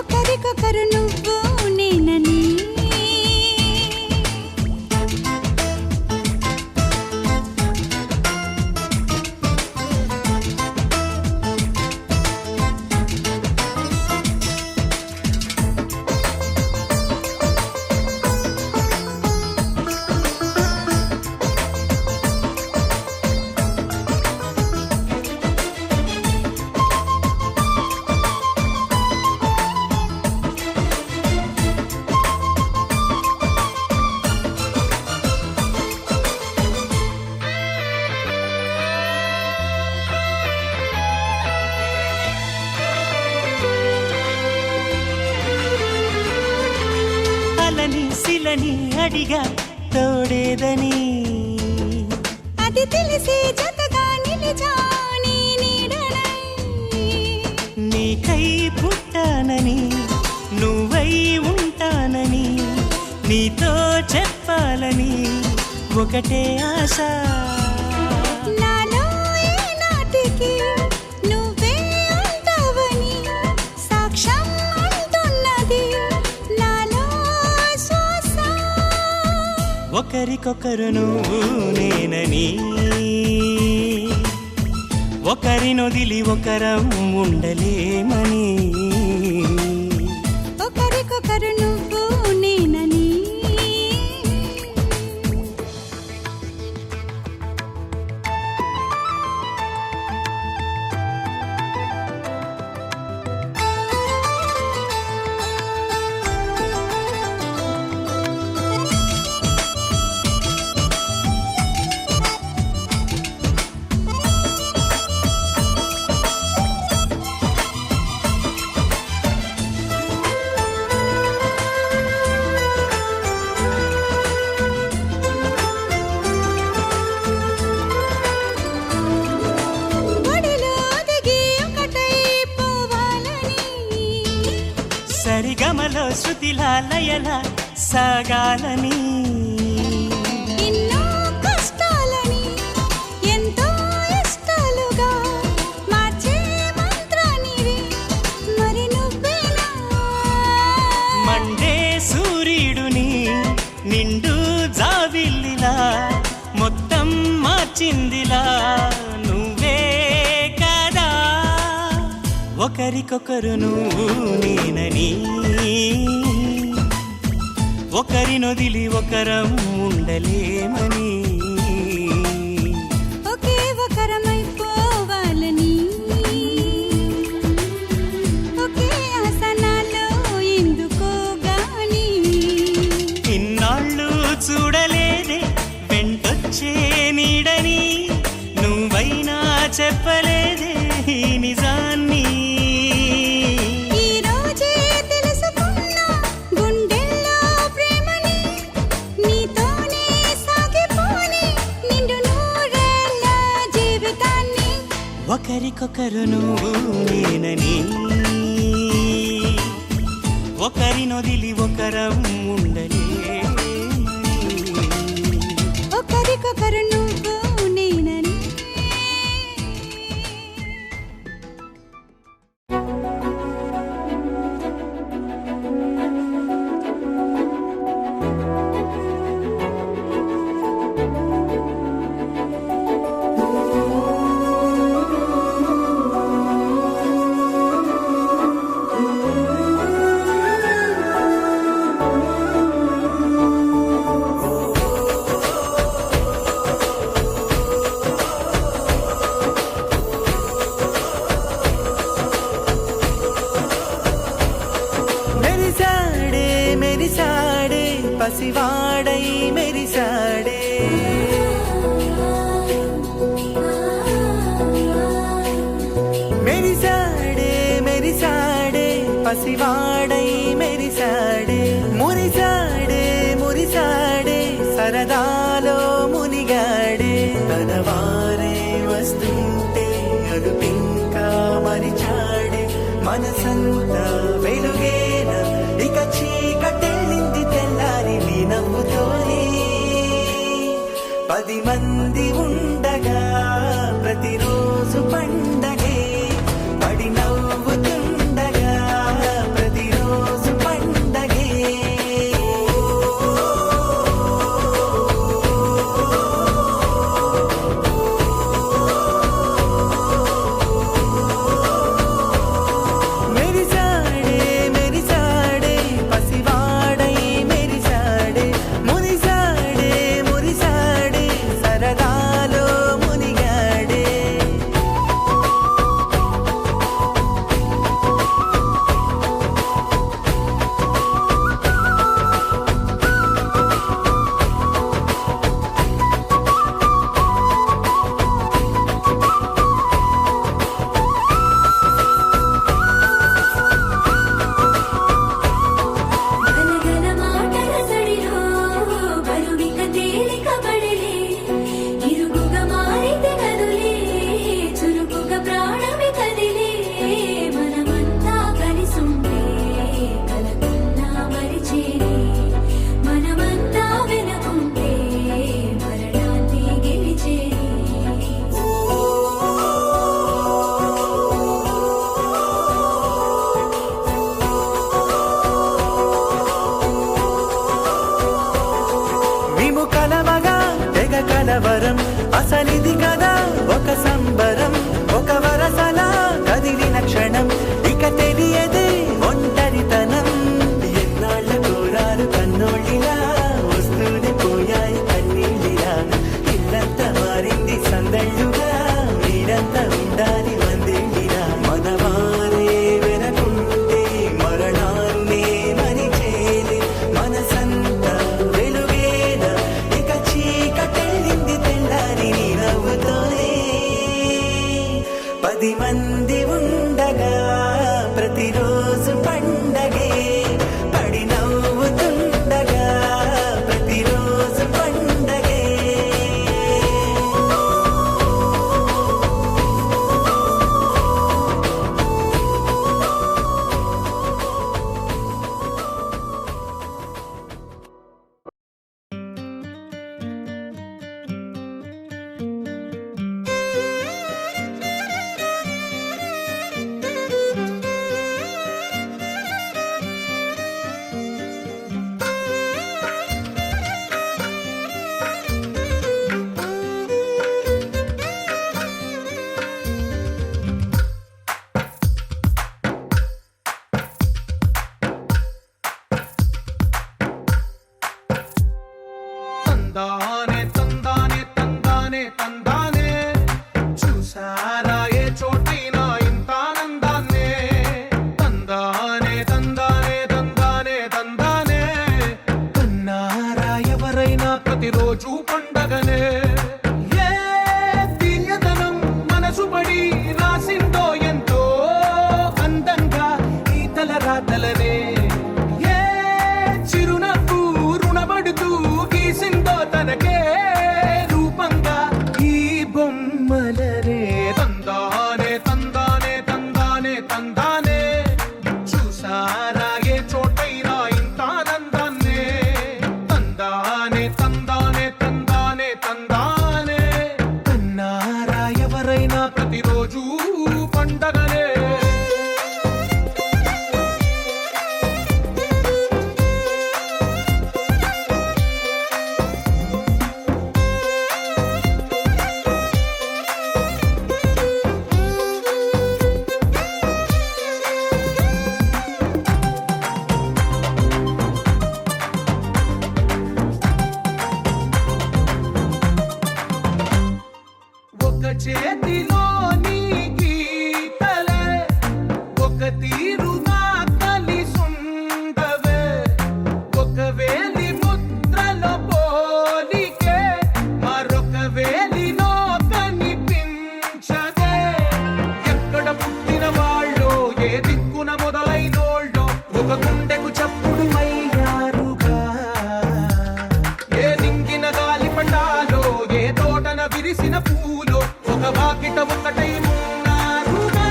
ఒకరికొకరు నువ్వు నేనని అలని శిలని అడిగా తోడేదని అది తెలిసి జతగా నిలిచాని నీడనై నీకై పుట్టానని నువ్వై ఉంటానని నీతో చెప్పాలని ఒకటే ఆశ నాలో ఏనాటికి నువ్వే ఉంటావని సాక్ష్యం అంటున్నది నాలో శ్వాస ఒకరికొకరును నేనని ఒకరినొదిలి ఒకరం ఉండలేమని ఒకరికొకరు నువ్వు నేనని ఒడిలో దిగి ఒకటై పోవాలని సరిగమలో శృతిలా లయలా సాగాలని ఎన్నో కష్టాలని ఎంతో ఇష్టాలుగా మార్చే మంత్రానివి మరి నువ్వేనా మండే సూర్యుడుని నిండు జాబిల్లిలా మొత్తం మార్చిందిలా నువ్వే కదా ఒకరికొకరును నేనని ఒకరినొదిలి ఒకరం ఉండలేమని ఒకే ఒకరమైపోవాలని ఒకే ఆసనాలో ఎందుకో గాని ఇన్నాళ్ళు చూడలేదే వెంటొచ్చే నీడని నువ్వైనా చెప్పలేదే ఈ నిజాన్ని ఈ రోజే తెలుసుకున్నా గుండెల్లో ప్రేమని నీతోనే సాగిపోని నిండు నూరేళ్ళ జీవితాన్ని ఒకరికొకరును నేనని ఒకరినొదిలి ఒకరం ఉండలేమని ఒకరికొకరు నువ్వు నేనని పసివాడై మెరిసాడే. మెరిసాడే మెరిసాడే పసివాడై మెరిసాడే. మురిసాడే మురిసాడే సరదాలో మునిగాడే. తన వారే వస్తుంటే అదుపింకా మరిచాడే. మనసంతా వెలుగేన ఇక చీకటెళ్ళింది తెల్లారి నీ నవ్వుతోనే. 10 మంది ఉండగా ప్రతిరోజు పండగే. పడి నవ్వుతుండగా ప్రతిరోజు పండగే. మెరిసాడే మెరిసాడే పసివాడై మెరిసాడే. మురిసాడే మురిసాడే సరదాలో మునిగాడే. గనగన మాటల సడిలో బరువిక తేలిక పడలే. ఇరుగుగా మారితే కదులే చురుకుగా ప్రాణమి కదిలే. మనమంతా కలిసుంటే కలకున్నా మరిచేరే. మనమంతా వెనకుంటే మరణాన్ని గెలిచేరే. మేము కలవగా తెగ కలవరం. అసలిది కదా ఒక సంబరం. ఒక వరసలా కదిలిన క్షణం ఇక తెలియదే ఒంటరితనం. ఎన్నాళ్ళ కోరాలు కన్నోళ్ళిలా వస్తూనే పోయాయి కన్నీళ్ళిలా. ఇల్లంతా మారింది సందళ్ళుగా మీరంతా ఉండాలి వందేళ్ళిలా. మనవారే వెనకుంటే మరణాన్నే మరిచేలే. మనసంతా వెలుగేన ఇక చీకటెళ్ళింది తెల్లారి నీ నవ్వుతోనే. 10 మంది ఉండగా ప్రతిరోజు పండగే. పడి నవ్వుతుండగా ప్రతిరోజు పండగే. తందానే తందానే తందానే తందానే చూసారా ఏ చోటైనా ఇంత ఆనందాన్నే. తందానే తందానే తందానే తందానే కన్నారా ఎవరైనా ప్రతిరోజు పండగనే. ఏ తీయదనం మనసు పడి రాసిందో ఎంతో అందంగా ఈ తలరాతలనే. ఏ చిరునవ్వు రుణపడుతూ గీసిందో తనకే రూపంగా ఈ బొమ్మలనే. తందానే తందానే తందానే తందానే చూసారా ఏ చోటైనా ఇంత ఆనందాన్నే. తందానే తందానే తందానే తందానే కన్నారా ఎవరైనా ప్రతిరోజు పండగనే. ఒక చేతిలో నీ గీతలే ఒక తీరుగా కలిసుండవే. ఒక వేలి ముద్ద చప్పుడు అయ్యారుగా. ఏ నింగిన గాలి పండాలో, ఏ తోటన విరిసిన పూలో, ఒక వాకిట ఒకటై ఉన్నారుగా.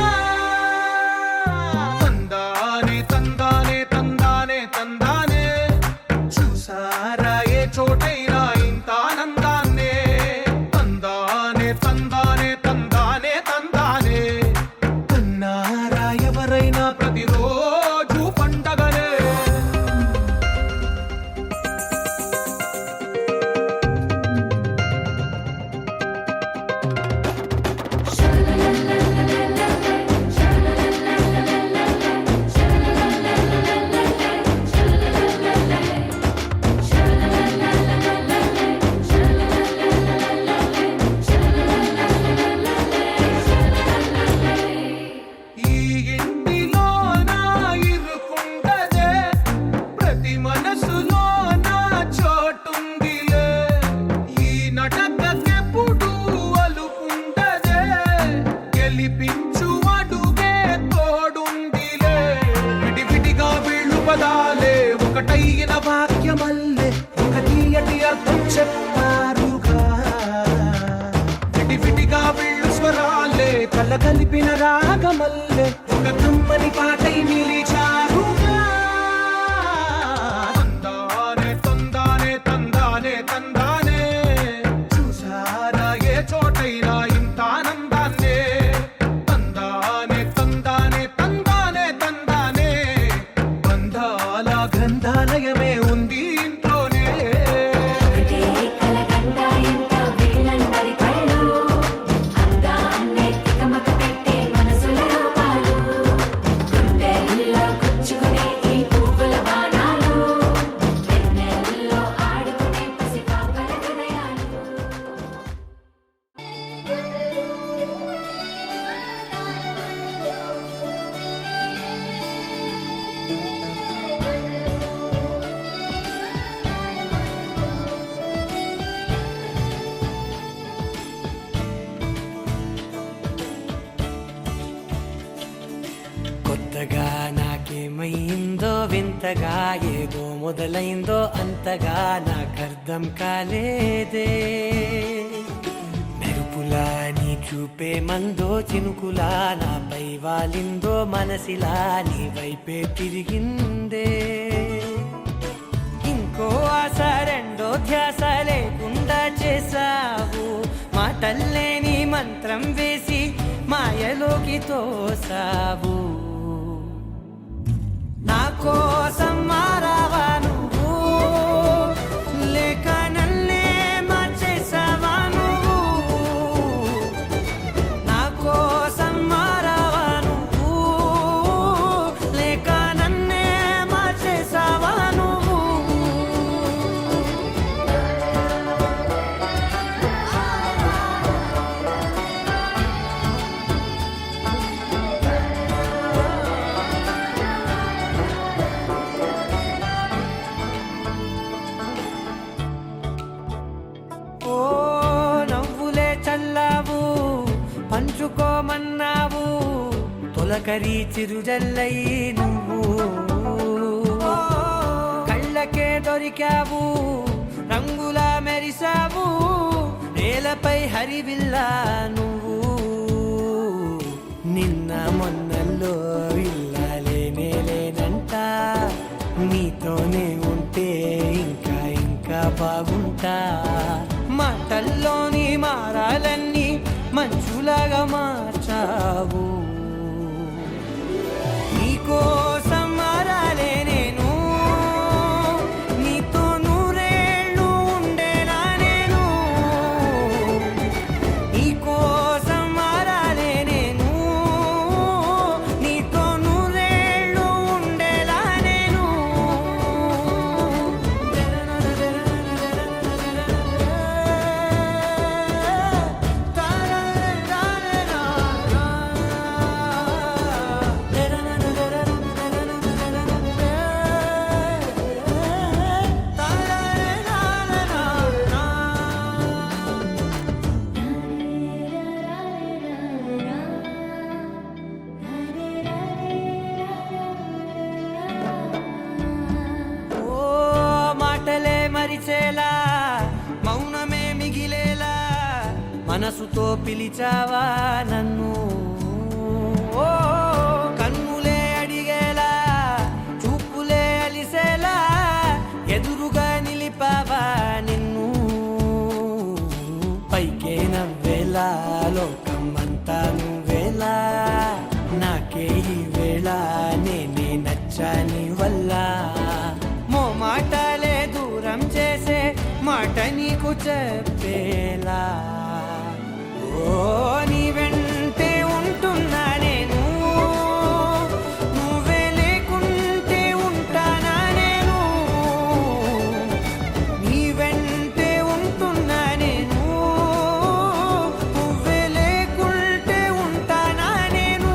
తందానే తందానే తందానే తందానే, చూసారా ఏ చోటైనా ఇంత ఆనందాన్నే. తందానే తందానే తందానే తందానే, కన్నారా ఎవరైనా ప్రతిరోజు పండగనే. ఈ ఇంటిలో నా ఇరుకుండదే, ప్రతి మనసులో నా చోటుందిలే. ఈ నటకెప్పుడు అలుపుండదే, గెలిపించు అడుగే తోడుందిలే. విడివిడిగా వీళ్ళు పదాలే ఒకటైన వాక్యమల్లే, ఒక తీయటి అర్థం చెప్పారుగా. విడివిడిగా వీళ్ళు స్వరాలే కల కలిపిన రాగమల్లే, ఒక కమ్మని పాటై నిలిచారుగా. తందానే తందానే తందానే తందానే, చూసారా ఏ చోటైనా ఇంత ఆనందాన్నే. తందానే తందానే తందానే తందానే, బంధాల గ్రంథాలయమే ఉంది ఇంట్లోనే. కలకండ ఎంత వీళ్ళందరి కళ్ళు, అందాన్నే తికమక పెట్టే మనసుల రూపాలు, గుండెల్లో గుచ్చుకునే ఈ పువ్వుల బాణాలు, వెన్నెల్లో ఆడుకునే పసిపాపల హృదయాలు. కొత్తగా నాకేమైందో వింతగా, ఏదో మొదలైందో అంతగా నాకర్థం కాలేదే. మెరుపులా నీ చూపే మందో, చినుకులా నాపై వాలిందో, మనసిలా నీ వైపే తిరిగిందే. ఇంకో ఆశ రెండో ధ్యాస లేకుండా చేసావు, మాటల్లే నీ మంత్రం వేసి మాయలోకి తోసావు. నా కోసం మారావా నువ్వు, లేక నన్నే మార్చేసావా నువ్వు. నా కోసం మారావా నువ్వు, లేక నన్నే మార్చేసావా నువ్వు. ఓ నవ్వులే చల్లావు, పంచుకోమన్నావు, తొలకరి చిరుజల్లై నువ్వు. కళ్ళకే దొరికావు, రంగులా మెరిసావు, నేలపై హరివిల్లా నువ్వు. నిన్న మొన్నల్లో ఇల్లాలేనే లేనంట, నీతోనే ఉంటే ఇంకా ఇంకా బాగుంటా. మాటల్లోని మారాలన్నీ మంచులాగా మార్చావు. నీకోసం మారాలే నేను, నీతో నూరేళ్ళు ఉండేనా నేను. నీకోసం మారాలే నేను, నీతో నూరేళ్ళు ఉండేలా నేను. మనసుతో పిలిచావా నన్ను ఓ కన్నులే అడిగేలా చూపులే అలిసేలా ఎదురుగా నిలిపావా నిన్ను పైకే నవ్వేలా లోకం అంతా నువ్వేలా నాకే ఈ వేళ నేనే నచ్చాని వల్ల మో మాటలే దూరం చేసే మాట నీకు చెప్పేలా ఓ నీ వెంటే ఉంటున్నా నేను నువ్వే లేకుంటే ఉంటానా నేను నీ వెంటే ఉంటున్నా నేను నువ్వే లేకుంటే ఉంటానా నేను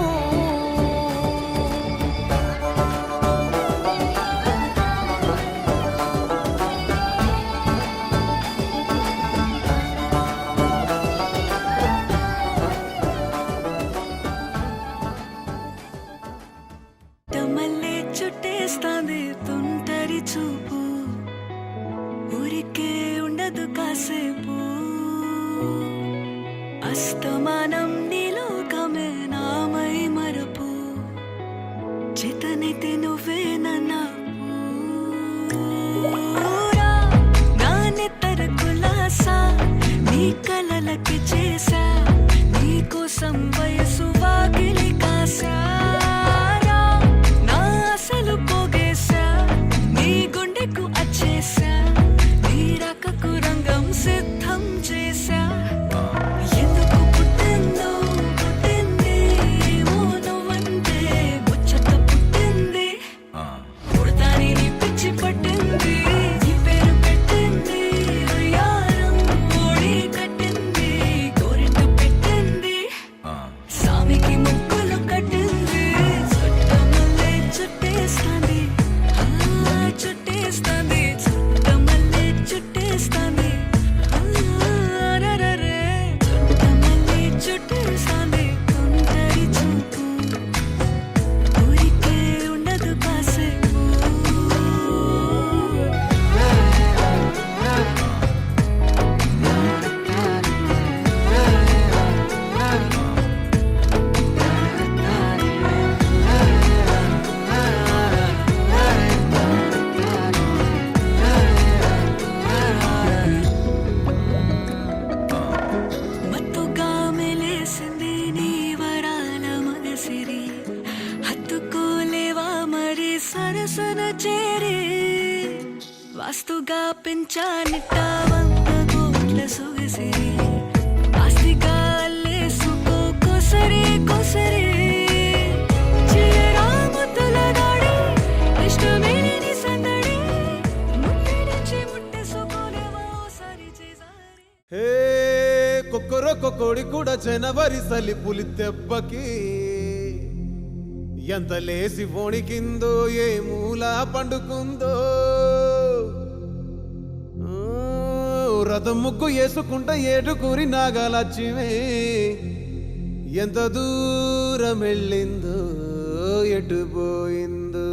మళ్ళీ చుట్టేస్తాంది తుంటరి చూపు ఊరికే ఉండదు కాసేపు అస్తమానం నీలోకమే నామై మరపు చేతనైతే నువ్వే నన్నా నా నెత్తర కులాసా నీ కలలకి చేసా నీ కోసం వయసు వాకిలి కాసా నా అసలు పోగేసా నీ గుండెకు అచ్చేసా నీ రకకు రంగం సిద్ధం చేసా ఎందుకు పుట్టిందో పుట్టింది ఏమో నువ్వంటే ముచ్చట పుట్టింది పుడతాని నీ పిచ్చి పట్టింది నీ పేరు పెట్టింది ఉయ్యారం ఓడి కట్టింది గోరింట పెట్టింది సామికి ముక్కులు కట్టింది చుట్టమల్లే చుట్టేస్తాంది చుట్టేస్తాంది చుట్టమల్లే చుట్టేస్తాంది రరరే చుట్టమల్లే చుట్టేస్తాంది తుంటరి చూపు ఊరికే ఉండదు కాసేపు మత్తుగా మెలేసింది నీ వరాల మగసిరి హత్తుకోలేవా మరి సరసన చేరి వాస్తుగా పెంచానిట్ట 100 కోట్ల సొగసిరి ఆస్తిగా అల్లేసుకో కొసరి కొసరి చిరాముతుల దాడి ఇష్టమేని నీ సందడి ముట్టడించి ముట్టేసుకోలేవా ఓసారి చేసారి హే కొక్కరొక్క కోడి కూడా జనవరి సలి పులి దెబ్బకి ఎంత లేసి వణికిందో ఏ మూల పండుకుందో రథం ముగ్గు వేసుకుంట ఏడుకూరి నాగలక్ష్మి ఎంత దూరం వెళ్ళిందో ఎటు పోయిందో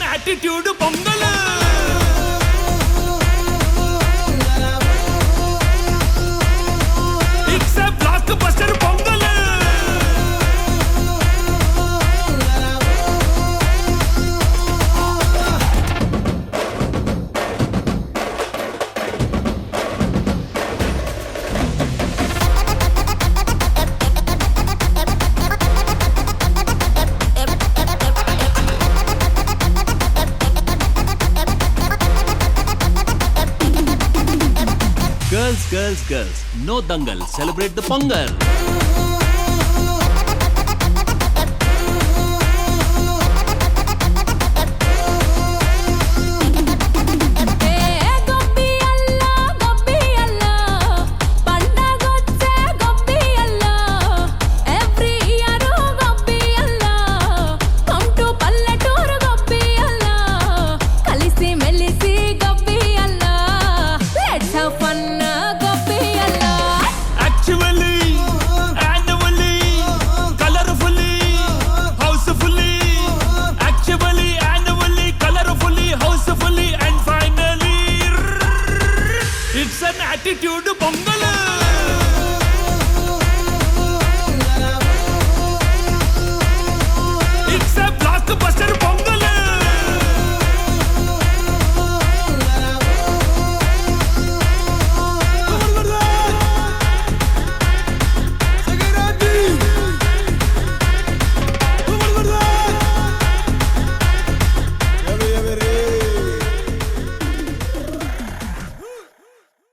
attitude pongal it's a block buster pongal Girls, girls, girls. No dangal. Celebrate the Pongal. It's an attitude Pongal. It's a blockbuster Pongal.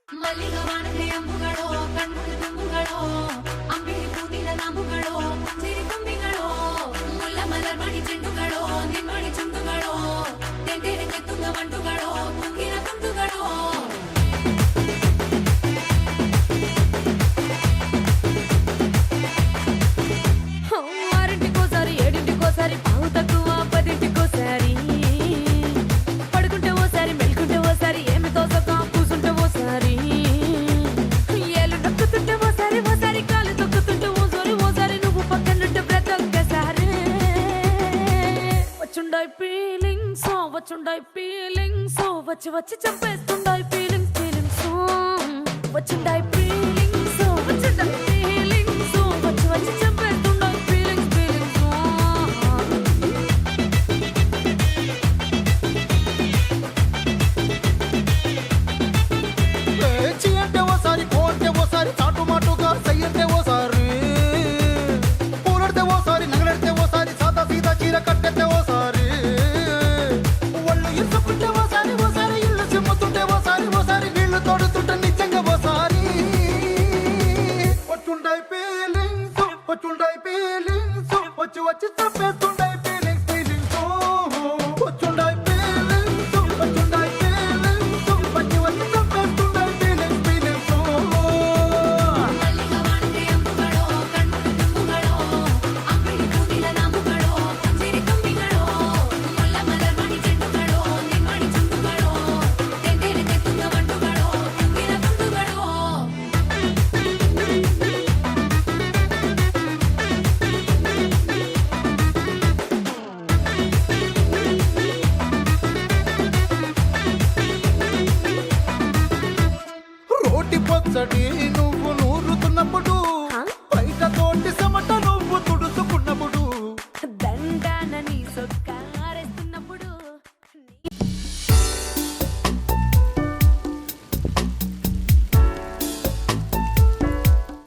ಮಲ್ಲಿಗ ವಾಣದೆ ಅಂಬುಗಳೋ ಕಣ್ಮುಡಿ ತುಂಬುಗಳೋ ಅಂಬಿಳಿ ಕೂದಿನ ನಾಂಬುಗಳೋ ಸಿರಿ ತುಂಬಿಗಳೋ ಮುಲ್ಲ ಮಲರ್ ಮಣಿ ಚೆಂಡುಗಳೋ ನಿಮ್ಮಣಿ ಚುಂಡುಗಳೋ ತೆಂಟೆರೆ ಕೆತ್ತುಂಗ ಮಂಟುಗಳೋ ತುಂಗಿನ ತುಂಡುಗಳೋ ఆరింటికోసారి ఏడింటికోసారి పావు తక్కువ పదింటికోసారి పడుకుంటే ఓసారి మెలుకుంటే ఓసారి ఏమి తోసక కూసుంటే ఓసారి ఏలు నొక్కుతుంటే ఓసారి ఓసారి కాలు తొక్కుతుంటే ఓసారి నువ్వు పక్కనుంటే బ్రతొక్కసారి వచ్చుండాయి ఫీలింగ్స్ వచ్చి వచ్చి చంపేస్తుండాయి ఫీలింగ్స్ వచ్చుండాయి ఫీలింగ్స్ వచ్చి వచ్చి చంపేస్తుండాయి ఫీలింగ్స్ చీ అంటే ఓసారి కో అంటే ఓసారి చాటు మాటుగా సై అంటే ఓసారి పూలడితే ఓసారి నగలడితే ఓసారి సాదా సీదా చీర కట్టెత్తే ఓసారి ఒళ్ళు ఇసుకుంటే ఓసారి ఓసారి ఇల్లు చిమ్ముతుంటే ఓసారి నీళ్లు తోడుతుంటే నిజంగా ఓసారి వచ్చుండాయి ఫీలింగ్స్ వచ్చి వచ్చి చంపేస్తుండాయి ఫీలింగ్స్ వచ్చుండాయి ఫీలింగ్స్ వచ్చి వచ్చి చంపేస్తుండాయి ఫీలింగ్స్ మల్లిగ వాణದೆ అంబుಗಳೋ ಕಣ್ಮುಡಿ ತುಂಬುಗಳೋ ಅಂಬಿಳಿ ಕೂದಿನ ನಾಂಬುಗಳೋ ಸಿರಿ ತುಂಬಿಗಳೋ ಮುಲ್ಲ ಮಲರ್ ಮಣಿ ಚೆಂಡುಗಳೋ ನಿಮ್ಮಣಿ ಚುಂಡುಗಳೋ ತೆಂಟೆರೆ ಕೆತ್ತುಂಗ ಮಂಟುಗಳೋ ತುಂಗಿನ ತುಂಡುಗಳೋ రోటి పచ్చడి నువ్వు నూరుతున్నప్పుడు